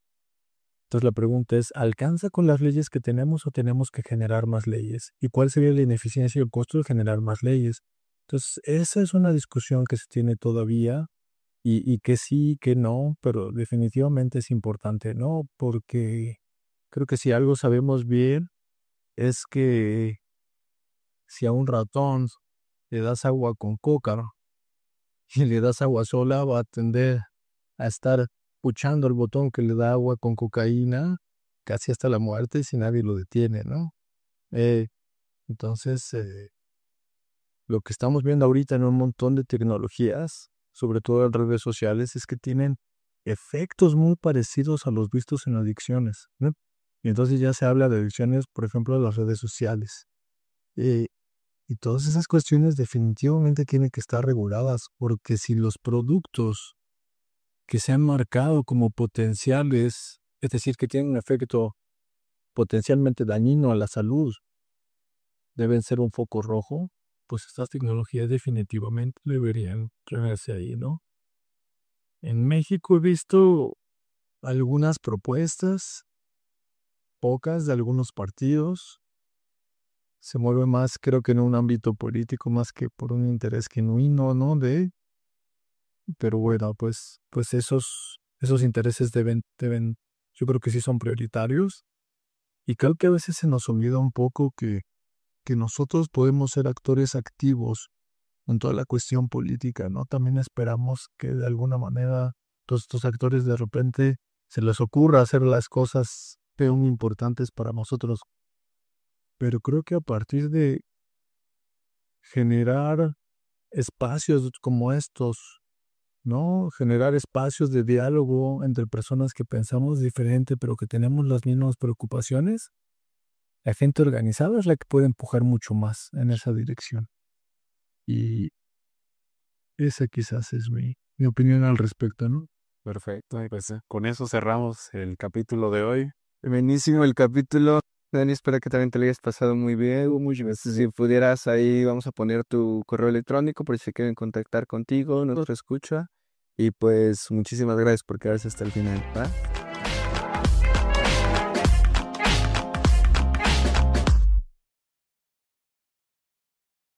Entonces la pregunta es, ¿alcanza con las leyes que tenemos o tenemos que generar más leyes? ¿Y cuál sería la ineficiencia y el costo de generar más leyes? Entonces, esa es una discusión que se tiene todavía y que sí, que no, pero definitivamente es importante, ¿no? Porque creo que si algo sabemos bien es que si a un ratón le das agua con coca, ¿no? y le das agua sola, va a tender a estar puchando el botón que le da agua con cocaína casi hasta la muerte si nadie lo detiene, ¿no? Eh, entonces, lo que estamos viendo ahorita en un montón de tecnologías, sobre todo en redes sociales, es que tienen efectos muy parecidos a los vistos en adicciones, ¿no? Y entonces ya se habla de adicciones, por ejemplo, de las redes sociales. Y todas esas cuestiones definitivamente tienen que estar reguladas, porque si los productos que se han marcado como potenciales, es decir, que tienen un efecto potencialmente dañino a la salud, deben ser un foco rojo, pues estas tecnologías definitivamente deberían traerse ahí, ¿no? En México he visto algunas propuestas, pocas de algunos partidos. Se mueve más, creo que en un ámbito político, más que por un interés genuino, ¿no? Pero bueno, pues esos intereses deben, yo creo que sí son prioritarios. Y creo que a veces se nos olvida un poco que nosotros podemos ser actores activos en toda la cuestión política, ¿no? También esperamos que de alguna manera todos estos actores de repente se les ocurra hacer las cosas que son importantes para nosotros. Pero creo que a partir de generar espacios como estos, ¿no? Generar espacios de diálogo entre personas que pensamos diferente, pero que tenemos las mismas preocupaciones, la gente organizada es la que puede empujar mucho más en esa dirección. Y esa quizás es mi opinión al respecto, ¿no?
Perfecto, y pues con eso cerramos el capítulo de hoy.
Buenísimo el capítulo. Dani, espero que también te lo hayas pasado muy bien. Si pudieras, ahí vamos a poner tu correo electrónico por si se quieren contactar contigo, nuestro escucha. Y pues muchísimas gracias por quedarse hasta el final, ¿va?